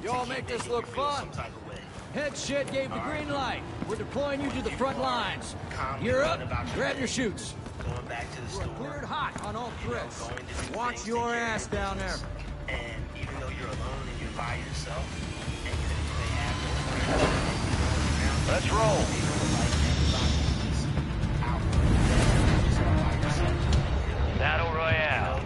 Y'all make this look fun. Some type of way. Head shed gave the green light. We're deploying you to the front lines. You're up. Grab your chutes. Going back to the store. We're cleared hot on all threats. Going to do Watch things your to carry ass your down there. business. And even though you're alone and you're by yourself, and you may have no friends, Let's roll. Battle Royale.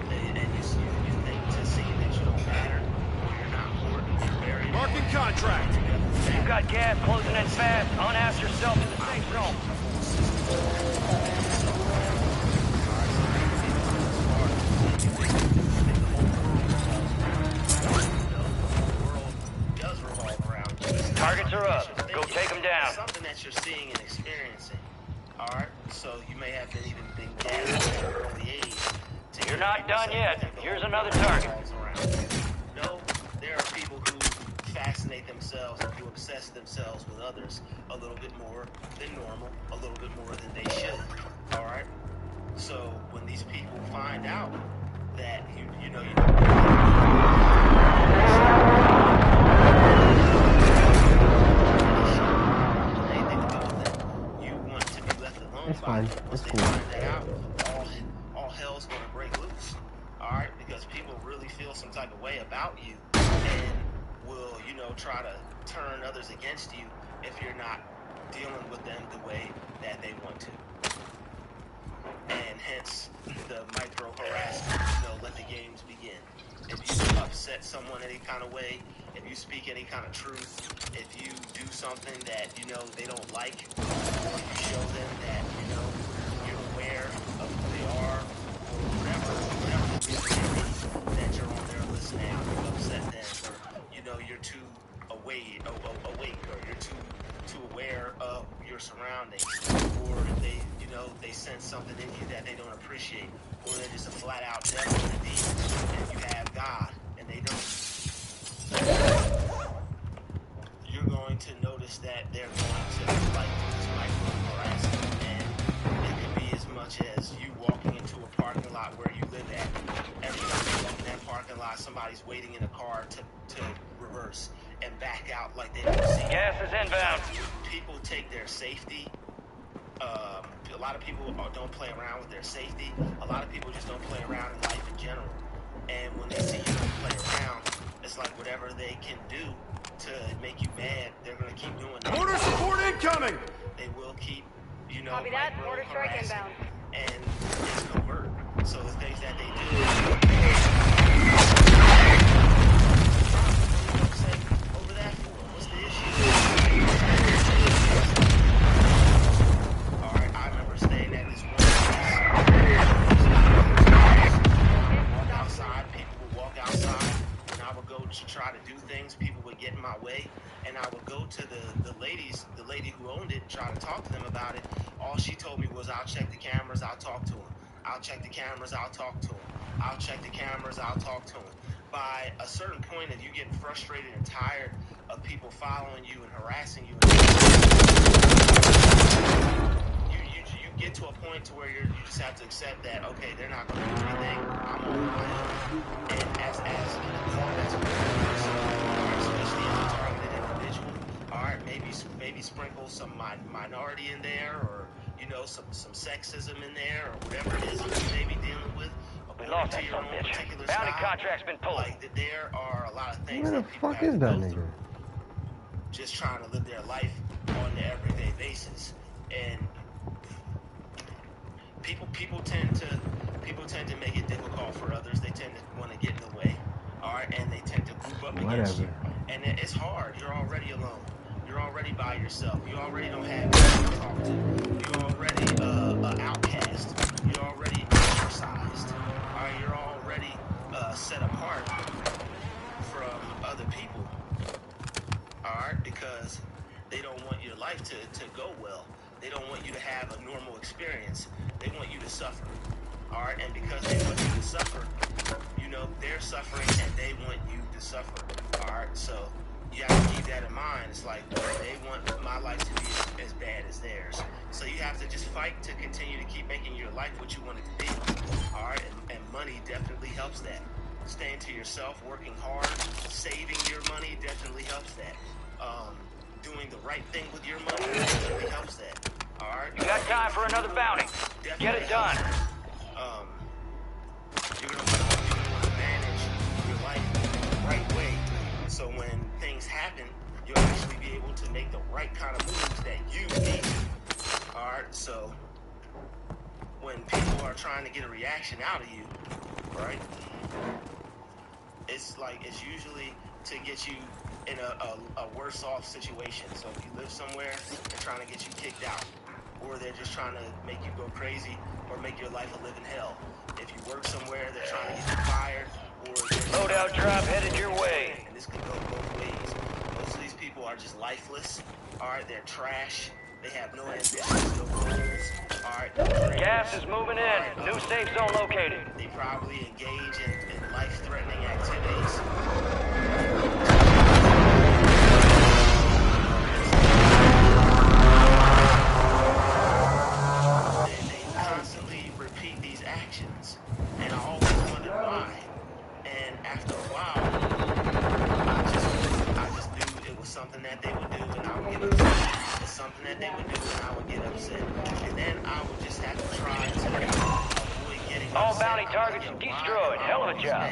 Marking contract. You've got gas closing in fast. Unass yourself to the safe zone. Targets are up. Go take them down. It's something that you're seeing and experiencing. All right, so you may have been gassed at an early age. You're not done yet. Here's another target. No, there are people who fascinate themselves and who obsess themselves with others a little bit more than normal, a little bit more than they should. All right, so when these people find out that you know. It's fine. It's cool. All hell's gonna break loose. All right, because people really feel some type of way about you, and will, you know, try to turn others against you if you're not dealing with them the way that they want to. And hence the micro harassment. You know, let the games begin. If you upset someone any kind of way, if you speak any kind of truth, if you do something that you know they don't like, or you show them that you know you're aware of who they are, or whatever the reason is that you're on their list now, you upset them, or you know you're too awake, or you're too aware of your surroundings, or they sense something in you that they don't appreciate, or they're just a flat out devil and a demon, and you have God and they don't. You're going to notice that they're going to like this micro harassment, and it could be as much as you walking into a parking lot where you live at. Every time you walk in that parking lot, somebody's waiting in a car to reverse and back out like they don't see. Gas is inbound. People take their safety. A lot of people don't play around with their safety. A lot of people just don't play around in life in general. And when they see you don't play around, it's like whatever they can do to make you mad, they're going to keep doing that. Mortar support incoming! They will keep, you know, copy that. Mortar strike inbound. And it's covert. So the things that they do. Over that for? What's the issue? Alright, I remember staying at this one walk outside, people would walk outside, and I would go to try to do things, people would get in my way, and I would go to the lady who owned it, and try to talk to them about it. All she told me was, I'll check the cameras, I'll talk to them. I'll check the cameras, I'll talk to them. I'll check the cameras, I'll talk to them. By a certain point, if you get frustrated and tired of people following you and harassing you, you get to a point to where you just have to accept that, okay, they're not going to do anything, I'm on my own. And as an informed, as a person, especially as a targeted individual, all right, maybe sprinkle some minority in there, or you know, some sexism in there, or whatever it is you may be dealing with. We lost that son of a bitch. Bounty contract's been pulled. Like, there are a lot of things Where the that people fuck have is to that go nigga? through, just trying to live their life on an everyday basis. And people tend to make it difficult for others. They tend to want to get in the way, all right, and they tend to group up against you. And it's hard. You're already alone. You're already by yourself. You already don't have anyone to talk to. You're already an outcast. You're already ostracized. All right, you're already set apart from other people. All right, because they don't want your life to go well. They don't want you to have a normal experience. They want you to suffer. All right, and because they want you to suffer, you know, they're suffering and they want you to suffer. All right, so you have to keep that in mind. It's like, they want my life to be as bad as theirs. So you have to just fight to continue to keep making your life what you want it to be. All right, and money definitely helps that. Staying to yourself, working hard, saving your money definitely helps that. Doing the right thing with your money definitely helps that. All right. You got time for another bounty. Get it done. You're gonna want to manage your life the right way, so when things happen, you'll actually be able to make the right kind of moves that you need. All right. So when people are trying to get a reaction out of you, right? It's usually to get you in a worse off situation. So if you live somewhere, they're trying to get you kicked out. or they're just trying to make you go crazy or make your life a living hell. If you work somewhere, they're trying to get you fired, or Loadout drop headed your way. and this could go both ways. Most of these people are just lifeless. All right, they're trash. They have no ambitions, no goals. All right, Gas is moving in. New safe zone located. they probably engage in life-threatening activities. They constantly repeat these actions, and I always wondered why. And after a while, I just knew it was something that they would do, and I would get upset. It's something that they would do, and I would get upset. And then I would just have to try to avoid getting upset. All bounty targets destroyed. Hell of a job.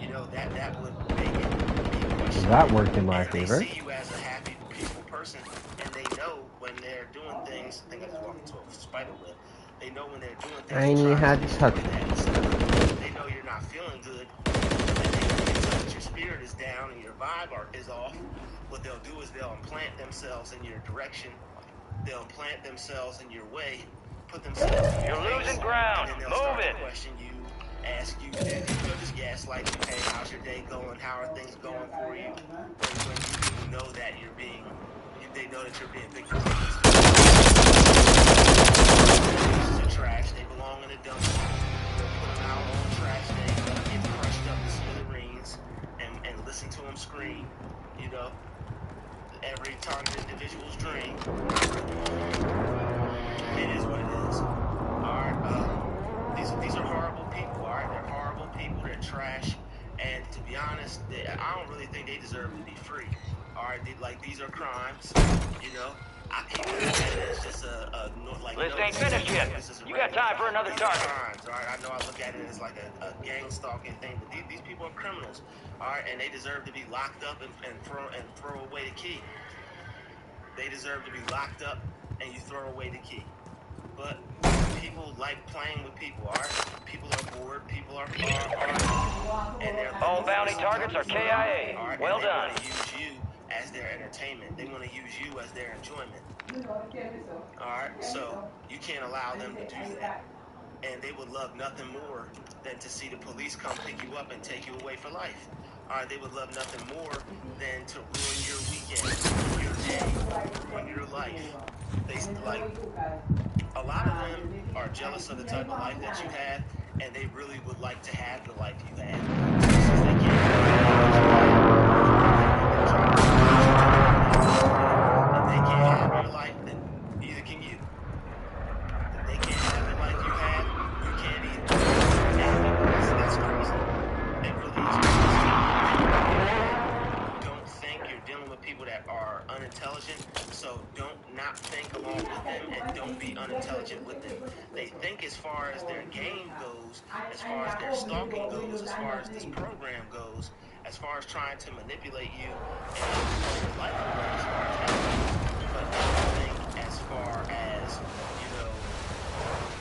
You know, that would make it question. That worked in my And favor. they see you as a happy, peaceful person, and they know when they're doing things. I think I just walked into a spider web. They know when they're doing things. Tiny had tuck. They know you're not feeling good. And they can tell that your spirit is down and your vibe is off. What they'll do is they'll implant themselves in your direction. They'll implant themselves in your way. Put themselves in your You're face, losing ground. and then they'll Move start it. to question you, ask you, they'll just gaslight you. Hey, how's your day going? How are things going for you? When you know that they know that you're being victimized. Pieces of trash, they belong in a dumpster. They'll put them out on trash day, get crushed up to smithereens, and listen to them scream. You know, every targeted individual's dream. It is what it is. Alright, these are horrible people, alright? They're horrible people, they're trash, and to be honest, I don't really think they deserve to be free. Alright, these are crimes, you know? I can't look at it as just List ain't finished yet. You got time for another target. Crimes, alright? I know I look at it as like a gang stalking thing, but these people are criminals, alright? And they deserve to be locked up and throw away the key. They deserve to be locked up and you throw away the key. But people like playing with people, alright? People are bored, people are and they're All bounty targets are KIA. Alright, Well and they done. want to use you as their entertainment. They want to use you as their enjoyment. Alright, so you can't allow them to do that. And they would love nothing more than to see the police come pick you up and take you away for life. Alright, they would love nothing more than to ruin your weekend, your day, ruin your life. A lot of them are jealous of the type of life that you have, and they really would like to have the life you have. Since they can't if they can't have your life, then neither can you. If they can't have the life you have, you can't either. That's crazy. It really is crazy. Don't think you're dealing with people that are unintelligent, so don't not think along with them and don't be unintelligent with them. They think as far as their game goes, as far as their stalking goes, as far as this program goes, as far as trying to manipulate you and your life away, as far as that goes. But don't think as far as, you know,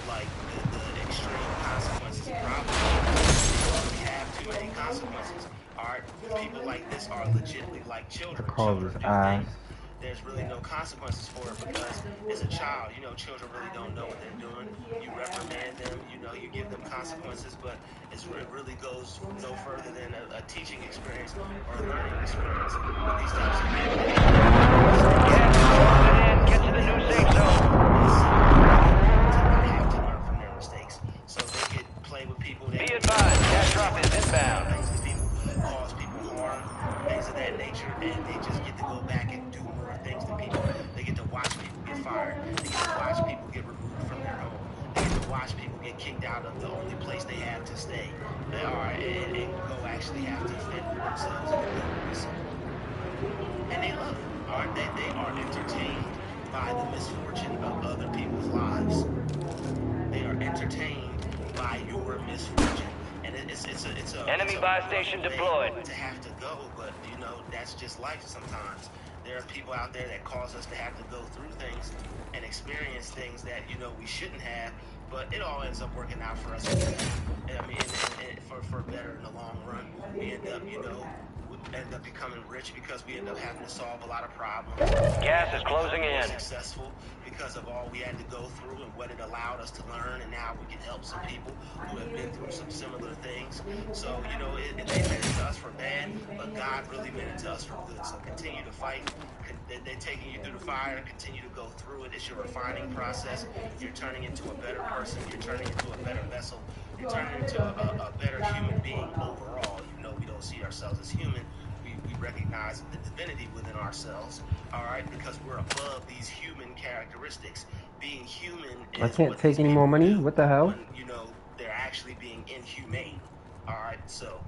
like the extreme consequences of problems. We have too many consequences. Alright, people like this are legitimately like children. Children do things. There's really no consequences for it because it's a child. You know, children really don't know what they're doing. You reprimand them, you know, you give them consequences, but it really goes no further than a teaching experience or a learning experience. With these types of people. Get to the new safe zone. They have to learn from their mistakes. So they could play with people that... Be advised, that drop is inbound. Things to people, cause people harm, things of that nature, and they just get to go back and do more things to people. They get to watch people get fired. They get to watch people get removed from their home. They get to watch people get kicked out of the only place they have to stay. They are, and go actually have to fend for themselves in the wilderness. And they love it. Aren't they? They are entertained by the misfortune of other people's lives. They are entertained by your misfortune. And it's a Enemy buy station deployed. To have to go, but you know, that's just life sometimes. There are people out there that cause us to have to go through things and experience things that, you know, we shouldn't have, but it all ends up working out for us. I mean, for better in the long run. We end up, you know, ended up becoming rich because we ended up having to solve a lot of problems. Gas is closing More in. successful because of all we had to go through and what it allowed us to learn, and now we can help some people who have been through some similar things. So, you know, they meant it to us for bad, but God really meant it to us for good. So continue to fight. They're taking you through the fire. Continue to go through it. It's your refining process. You're turning into a better person. You're turning into a better vessel. You're turning into a better human being overall. You know, we don't see ourselves as human. We recognize the divinity within ourselves, all right, because we're above these human characteristics. Being human is I can't take any more money? What the hell? when, you know, they're actually being inhumane, all right? So,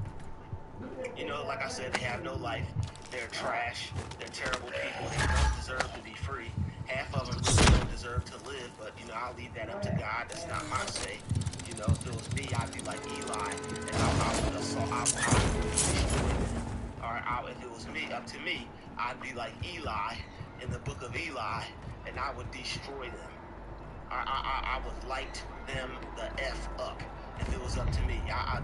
you know, like I said, they have no life. They're trash. They're terrible people. They don't deserve to be free. Half of them really don't deserve to live, but, you know, I'll leave that up to God. That's not my say. You know, if it was me, I'd be like Eli, and I would assault, I would destroy them. All right, if it was me, up to me, I'd be like Eli in the book of Eli, and I would destroy them. I would light them the F up if it was up to me.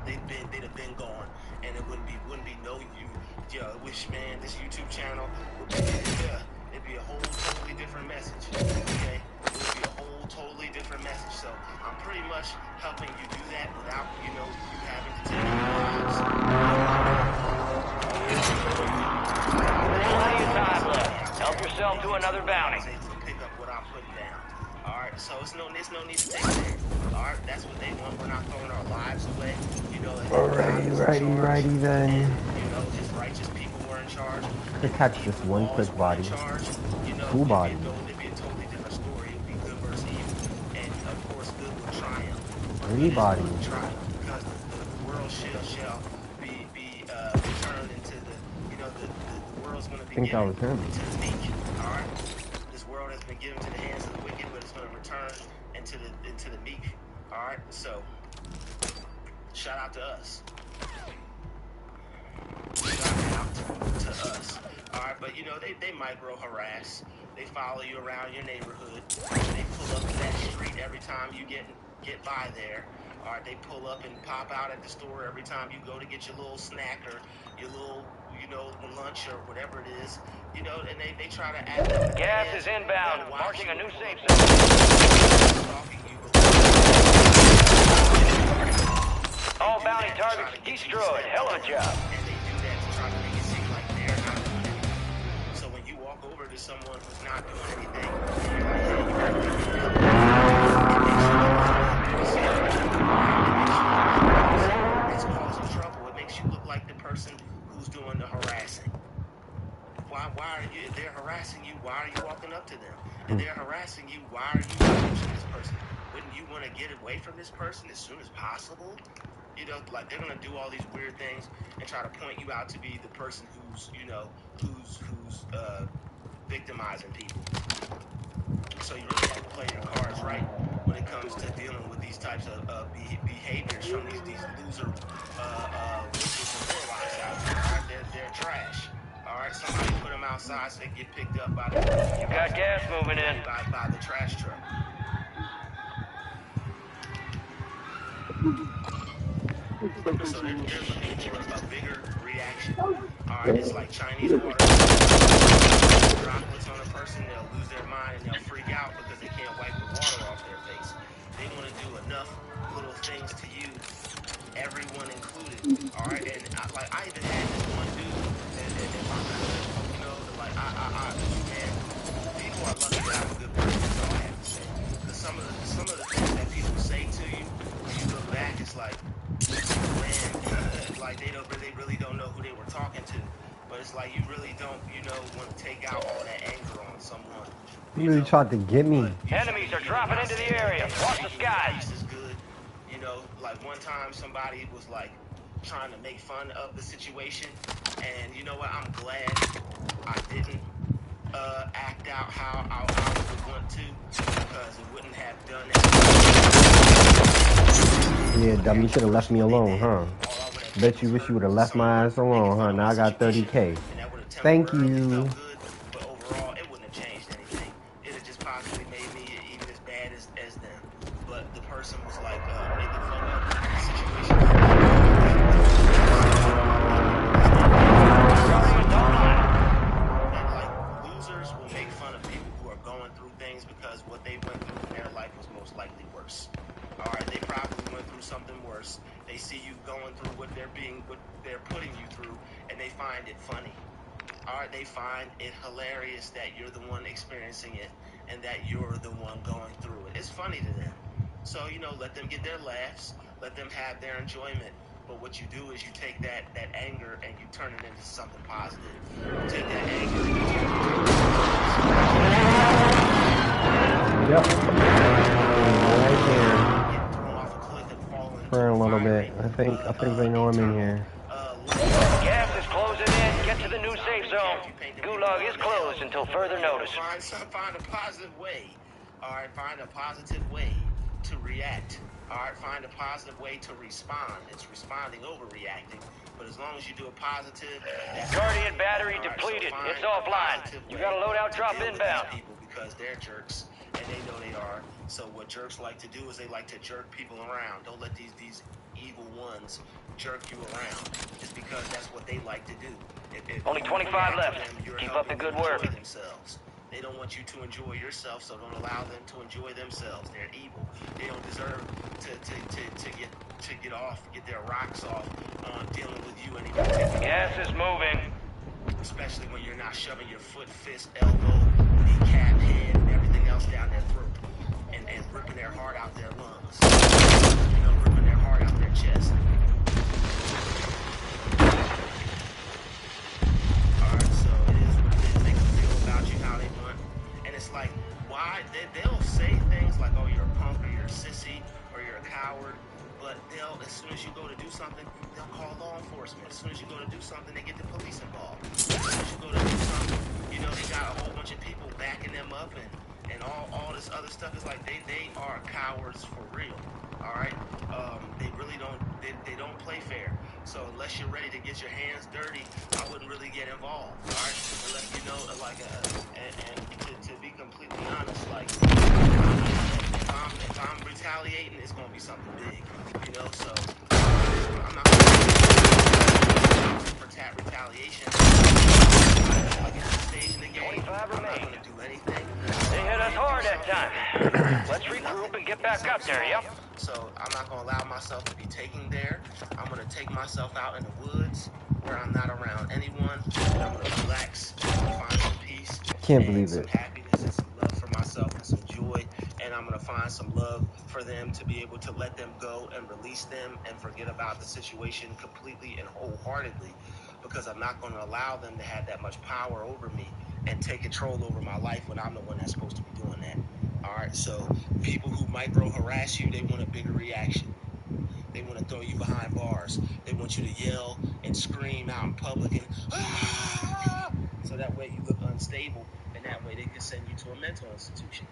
They'd have been gone, and it wouldn't be no you. Yeah, wish man, this YouTube channel would be it'd be a whole totally different message. Okay, it would be a whole totally different message. So I'm pretty much helping you do that without you having to take any lives. Plenty of time left. Help yourself to another bounty. I was able to pick up what I'm putting down. Alright, so there's no need to take that. Alright, that's what they want. We're not throwing our lives away. You know, Alrighty then. And, you know, if righteous people were in charge. Just catch this one quick body. Cool body. It'd be a totally different story. It would be good versus evil. And of course, good would triumph. Three bodies. Because the world shall be turned into the, you know, the world's going to be given to the meek. Alright? This world has been given to the hands of the wicked, but it's going to return into the meek. Alright? So, shout out to us. Shout out to us. Alright, but you know, they micro harass. They follow you around your neighborhood. They pull up to that street every time you get by there. Alright, they pull up and pop out at the store every time you go to get your little snack or your little, you know, lunch or whatever it is. You know, and they try to act. Gas is inbound, marking a new safe zone. All bounty targets destroyed. Hell of a job. And they do that to try to make it seem like they're not doing anything. So when you walk over to someone who's not doing anything, you're like, hey, you gotta do it's causing trouble. It makes you look like the person who's doing the harassing. Why are you? If they're harassing you, why are you walking up to them? If they're harassing you, why are you approaching this person? Wouldn't you want to get away from this person as soon as possible? You know, like they're gonna do all these weird things and try to point you out to be the person who's, you know, who's victimizing people. So you really have to play your cards right when it comes to dealing with these types of behaviors from these loser witches and warlocks out there. They're trash. All right, somebody put them outside so they get picked up by the. You got gas moving in. By the trash truck. So they're looking for a bigger reaction. Alright, it's like Chinese water. Droplets on a person, they'll lose their mind and they'll freak out because they can't wipe the water off their face. They want to do enough little things to you, everyone included. Alright, and I even had this one dude in my hood, you know, like man, people are lucky to have a good person, that's all I have to say. Because some of the things that people say to you, when you look back, it's like, man, like they really don't know who they were talking to, but it's like you really don't, you know, want to take out all that anger on someone. You really tried to get me. Enemies are dropping into the area. Watch the skies. Is good, you know. Like one time, somebody was like trying to make fun of the situation, and you know what? I'm glad I didn't act out how I would want to, because it wouldn't have done it. Yeah, dumb, you should have left me alone, huh? Bet you wish you would have left my ass alone, huh? Now I got 30K. Thank you. But overall, it wouldn't have changed anything. It had just possibly made me even as bad as them. But the person was like making fun of the situation. find it funny. All right, they find it hilarious that you're the one experiencing it and that you're the one going through it. It's funny to them. So, you know, let them get their laughs, let them have their enjoyment. But what you do is you take that anger and you turn it into something positive. You take that anger and you turn it into something right here. For a little bit. I think they know I'm in here. Gas is closing in. Get to the new safe zone. Gulag is closed until further notice. Find a positive way. All right, find a positive way to react. All right, find a positive way to respond. It's responding over reacting. But as long as you do a positive, that's Guardian battery depleted. So it's offline. You got a loadout drop inbound. People because they're jerks and they know they are. So what jerks like to do is they like to jerk people around. Don't let these evil ones jerk you around. It's because that's what they like to do. If Only 25 left. Keep up the good work. Themselves. They don't want you to enjoy yourself, so don't allow them to enjoy themselves. They're evil. They don't deserve to get their rocks off dealing with you anymore. Gas is moving. Especially when you're not shoving your foot, fist, elbow, kneecap, head, and everything else down their throat and ripping their heart out their lungs. You know, ripping their heart out their chest. Alright, so it is what it is. They can feel about you how they want. And it's like, why? They'll say things like, oh, you're a punk, or you're a sissy, or you're a coward. But as soon as you go to do something, they'll call law enforcement. As soon as you go to do something, they get the police involved. As soon as you go to do something, you know, they got a whole bunch of people backing them up and all this other stuff. It's like they are cowards for real. All right? They really don't, they don't play fair. So unless you're ready to get your hands dirty, I wouldn't really get involved. All right? Unless you know, like, and to be completely honest, like, if I'm retaliating, it's going to be something big, you know, so I'm not going to for retaliation. I get to the stage in the game, I'm not going to do anything. They hit us hard that time. Let's regroup and get back up there, yep. So I'm not going to allow myself to be taken there. I'm going to take myself out in the woods where I'm not around anyone. I'm going to relax, find some peace. Can't believe it. Some happiness and some love for myself and some joy. And I'm going to find some love for them to be able to let them go and release them and forget about the situation completely and wholeheartedly, because I'm not going to allow them to have that much power over me and take control over my life when I'm the one that's supposed to be doing that. All right, so people who micro harass you, they want a bigger reaction. They want to throw you behind bars. They want you to yell and scream out in public and ah! So that way you look unstable, and that way they can send you to a mental institution.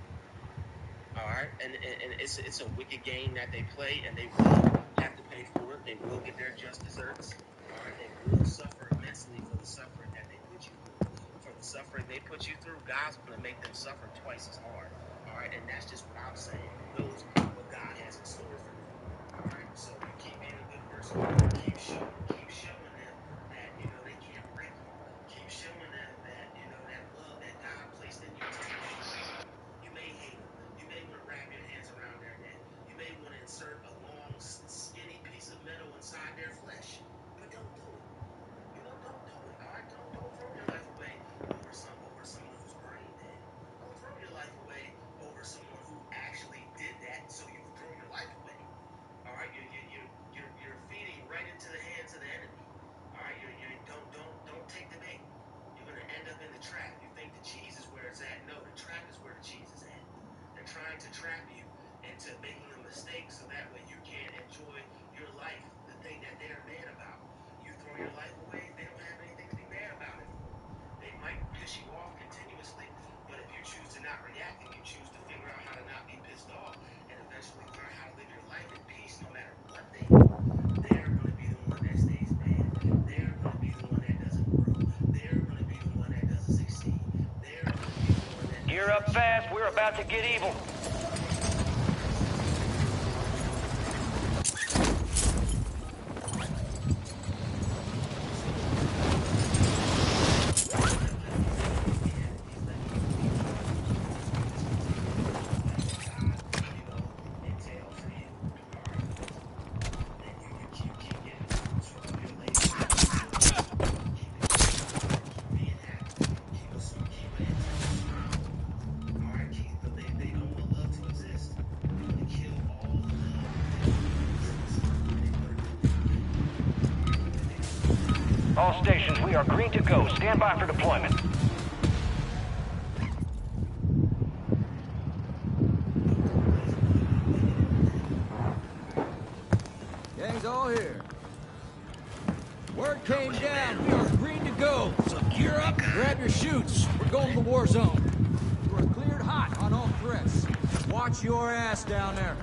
All right, and it's a wicked game that they play, and they will have to pay for it. They will get their just desserts. All right, they will suffer immensely for the suffering that they put you through. For the suffering they put you through, God's going to make them suffer twice as hard. All right, and that's just what I'm saying. Who knows what God has in store for them? All right, so you keep being a good person. Keep showing them that, you know, they can't break you. Keep showing them that, you know, that love that God placed in you. You may hate them. You may want to wrap your hands around their neck. You may want to insert a long, skinny piece of metal inside their flesh. But don't do it. You know, don't do it. All right, don't throw your life away over someone who's brain dead. Don't throw your life away over someone who actually did that, so you would throw your life away. All right, you're feeding right into the hands of the enemy. All right, don't take the bait. You're gonna end up in the trap. You think the cheese is where it's at? No, the trap is where the cheese is at. They're trying to trap you into making a mistake, so that way you can't enjoy your life, the thing that they're mad about. You throw your life away, they don't have anything to be mad about anymore. They might piss you off continuously, but if you choose to not react and you choose to figure out how to not be pissed off and eventually learn how to live your life in peace no matter what they do, they're going to be the one that stays mad. They're going to be the one that doesn't grow. They're going to be the one that doesn't succeed. They're going to be the one that... Gear up fast, we're about to get evil. All stations, we are green to go. Stand by for deployment. Gang's all here. Word came down. We are green to go. So gear up, grab your chutes. We're going to the war zone. You are cleared hot on all threats. Watch your ass down there.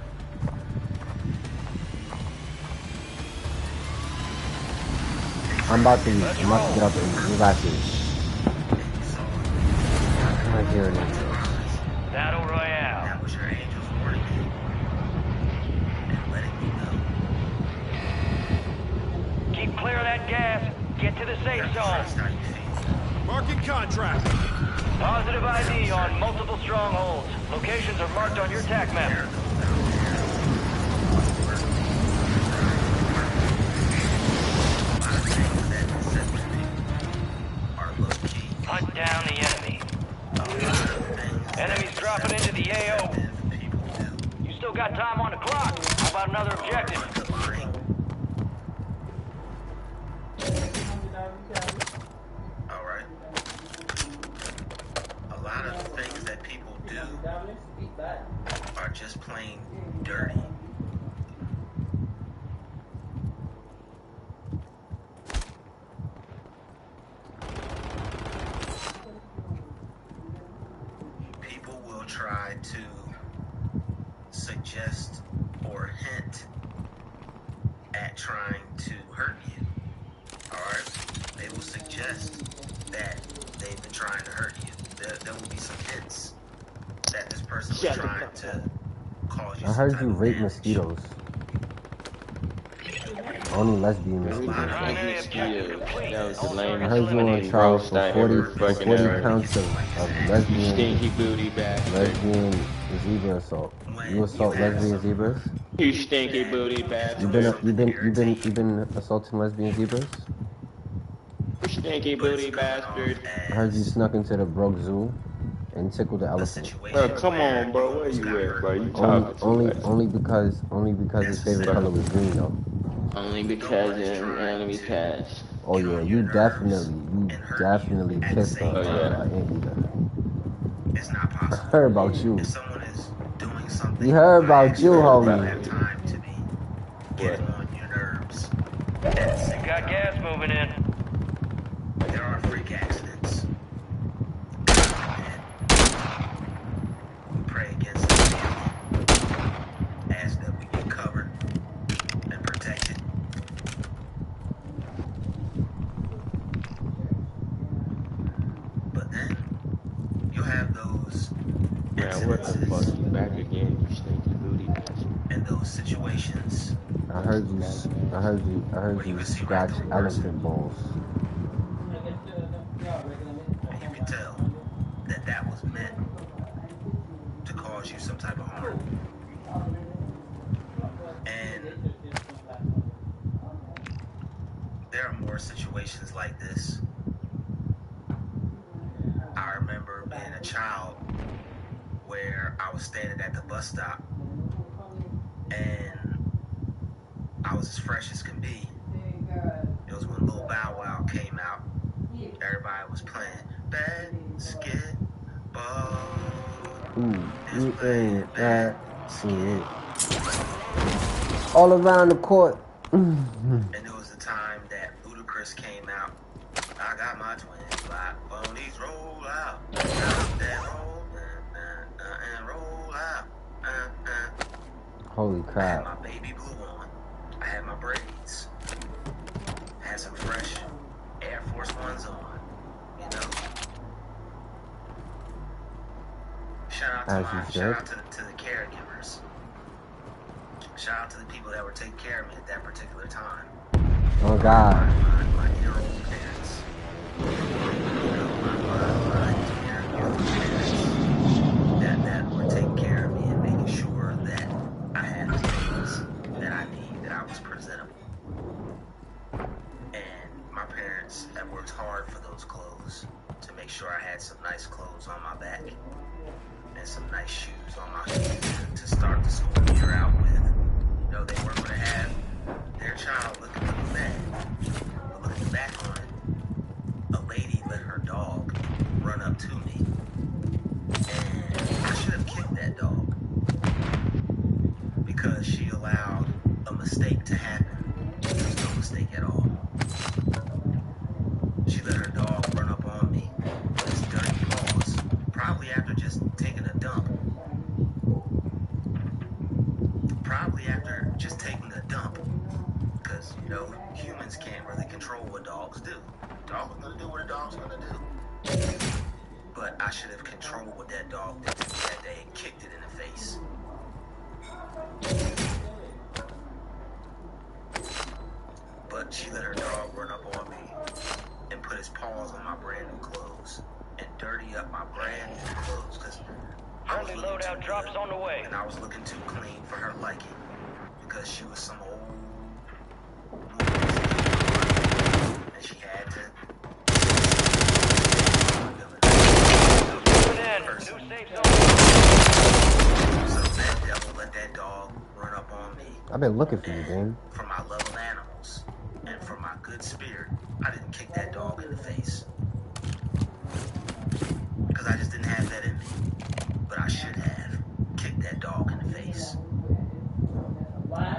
I'm about to get up and move after this. I'm not hearing it. Battle Royale. That was your angels warning you and letting you know. Keep clear of that gas. Get to the safe zone. Marking contract. Positive ID on multiple strongholds. Locations are marked on your TAC map. Hunt down the enemy. Enemies dropping into the AO. You still got time on the clock. How about another objective? Alright. A lot of things that people do are just plain dirty. People will try to suggest or hint at trying to hurt you. Alright? They will suggest that they've been trying to hurt you. There will be some hints that this person was trying to cause you. I heard you rape mosquitoes. Only lesbian mosquitoes. That was the lame. I heard you on trial for 40 counts of lesbian, stinky booty bastard. lesbian zebra assault. You assault lesbian zebras? You stinky booty bastard. You've been assaulting lesbian zebras? You stinky booty bastard. I heard you snuck into the Broke Zoo and tickled the elephant. Bro, come on, bro. Where you at, bro? You talking Only because his favorite color was green, though. Only because of enemy pass. Oh yeah, you definitely kissed her. Oh yeah. It's not possible. I heard about you. If someone is doing something, You heard about you, I don't homie. have time to be getting on your nerves. You got gas moving in. There are freak accidents. We pray against them. Ask that we get covered and protected. But then you have those Man, what the fuck? You back again, you stinky booty bastard. in those situations. I heard you scratch elephant balls. And you can tell that that was meant to cause you some type of harm. And there are more situations like this. I remember being a child where I was standing at the bus stop and I was as fresh as can be. It was when Lil Bow Wow came out. Everybody was playing basketball. You ain't that shit. All around the court. And it was the time that Ludacris came out. I got my twins black ponies roll out. And roll, and roll out. Holy I had crap. my baby blue on. I had my braids. Had some fresh Air Force Ones on. You know? Shout out to the caregivers. Shout out to the people that were taking care of me at that particular time. Oh God. My dear old parents. My dear old parents that were taking care of me and making sure that I had the things that I need, that I was presentable. And my parents had worked hard for those clothes to make sure I had some nice clothes on my back and some nice shoes on my feet to start the school year out with. You know, they weren't going to have their child looking bad. But looking back on it, a lady let her dog run up to me, and I should have kicked that dog because she allowed a mistake to happen. It was no mistake at all. She let her dog run up on me with his dirty paws, probably after just taking a dump. Because, you know, humans can't really control what dogs do. Dogs are going to do what a dog's going to do. But I should have controlled what that dog did to me that day and kicked it in the face. But she let her dog run up on me and put his paws on my brand new clothes and dirty up my brand new clothes because I was looking too drops on the way. and I was looking too clean for her liking because she was some old and she had to. So that devil let that dog run up on me. I've been looking for you, Dane. For my love of animals and for my good spirit, I didn't kick that dog in the face. Because I just didn't have that in me. But I should have kicked that dog in the face.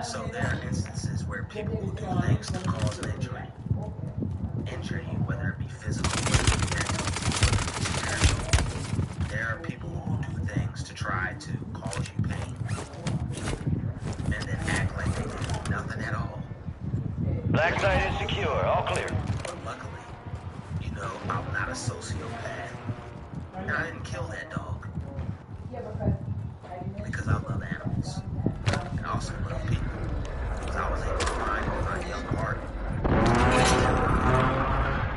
So there are instances where people will do things to cause an injury. Injure you, whether it be physical, whether it be mental, whether it be spiritual. There are people who will do things to try to cause you pain. And then act like they did nothing at all. Black site is secure, all clear. But luckily, you know, I'm not a sociopath. And I didn't kill that dog. Because I love animals. And I also love people. Because I was able to find it in my young heart.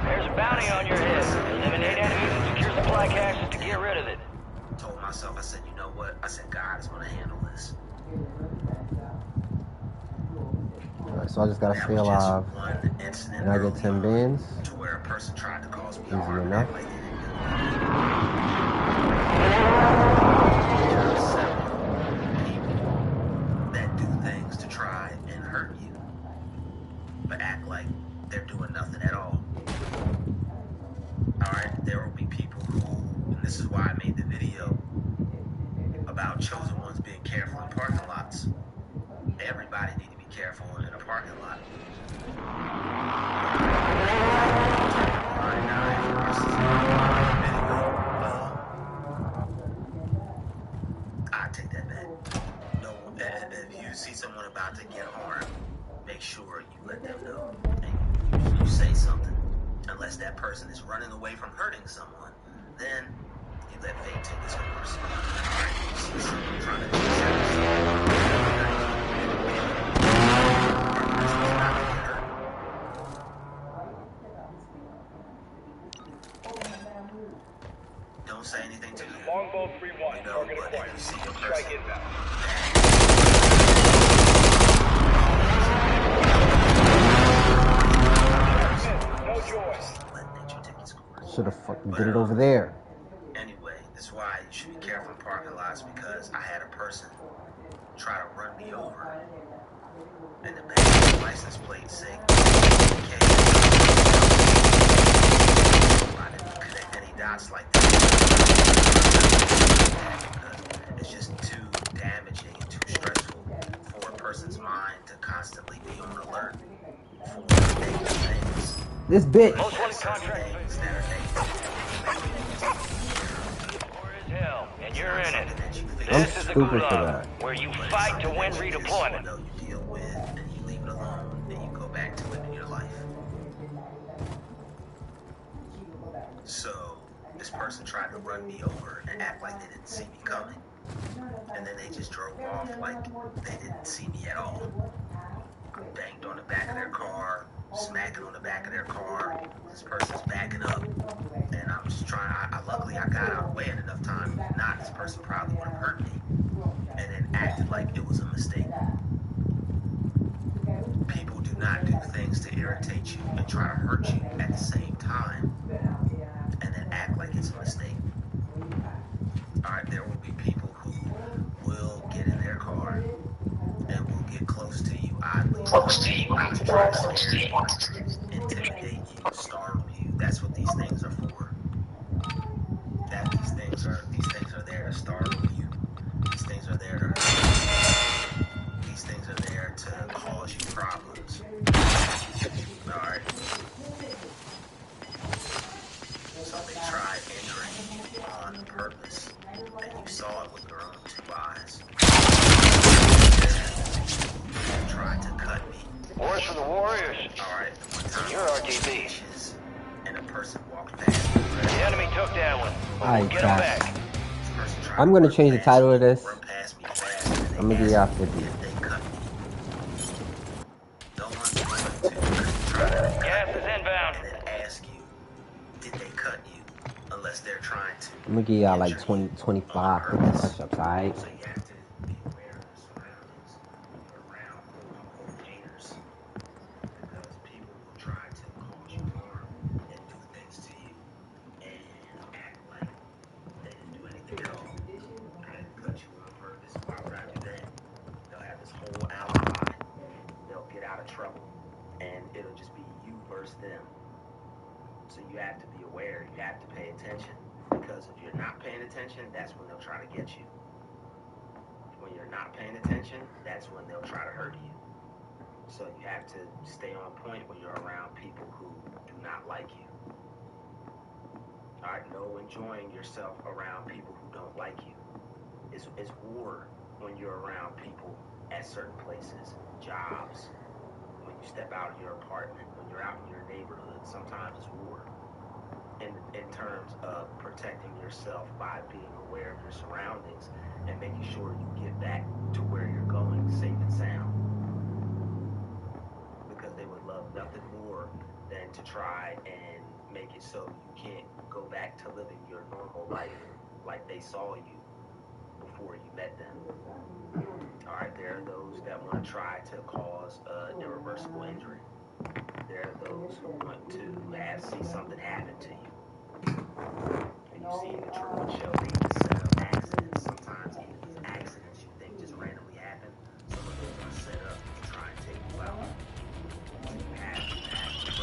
There's a bounty on your head. Eliminate enemies and secure supply caches to get rid of it. I told myself, I said, you know what? I said, God is going to handle this. Alright, so I just gotta stay alive. And I get 10 bands. To where a person tried to cause me Easy harm. enough. Like that do things to try and hurt you, but act like they're doing nothing at all. Alright, there will be people who, and this is why I made the video about chosen ones being careful in parking lots. Everybody need to be careful in a parking lot. I take that back. No, if you see someone about to get harmed, make sure you let them know. And you say something. Unless that person is running away from hurting someone, then you let fate take its course. Alright, you see someone trying to chase after someone. Don't say anything to them. Longbow 3-1, You know, but if you see a person inbound. No joy. let nature take its course. Should have fucking did it over there. Anyway, that's why you should be careful in parking lots because I had a person try to run me over. And the back of the license plate say, okay. I didn't connect any dots like that. Because it's just too damaging and too stressful for a person's mind to constantly be on alert for negative things. This bitch. Most wanted contract Things that are negative. War is hell, and you're in it. I'm This is the stupid for Gulag, that. where you fight to win redeployment. You deal with and you leave it alone and you go back to it in your life. So this person tried to run me over and act like they didn't see me coming. And then they just drove off like they didn't see me at all. I banged on the back of their car, smacking on the back of their car. This person's backing up. And I'm just trying, luckily I got out of the way in enough time. If not, this person probably would have hurt me. And then acted like it was a mistake. People do not do things to irritate you and try to hurt you at the same time. And then act like it's a mistake. Alright, there will be people who will get in their car and will get close to you oddly. Try to scare you, intimidate you, startle you. That's what these purpose, and you saw it with your own 2 eyes. You tried to cut me. Wars for the Warriors. Alright, one time You're RTB. and a person walked past me. The enemy took that one. Alright, Get him chat. back. I'm gonna change the title of this. Run past me fast, and I'm gonna give y'all 50. they cut me. No one's going to try to Gas is inbound. and then ask you, did they cut you? Unless they're trying to. I'm gonna give y'all like 20, 25, 50 push-ups, alright? So you have to be aware of your surroundings when you're around quote-unquote haters. Because people will try to cause you harm and do things to you and act like they didn't do anything at all. I didn't cut you on purpose. Why would I do that? They'll have this whole alibi. They'll get out of trouble. And it'll just be you versus them. So you have to be aware. You have to pay attention. Because if you're not paying attention, that's when they'll try to get you. When you're not paying attention, that's when they'll try to hurt you. So you have to stay on point when you're around people who do not like you. Alright, no enjoying yourself around people who don't like you. It's war when you're around people at certain places, jobs, when you step out of your apartment, when you're out in your neighborhood, sometimes it's war. In terms of protecting yourself by being aware of your surroundings and making sure you get back to where you're going safe and sound. Because they would love nothing more than to try and make it so you can't go back to living your normal life like they saw you before you met them. Alright, there are those that want to try to cause irreversible injury. There are those who want to see something happen to you. And you see in the Truman Show, they set up accidents, sometimes even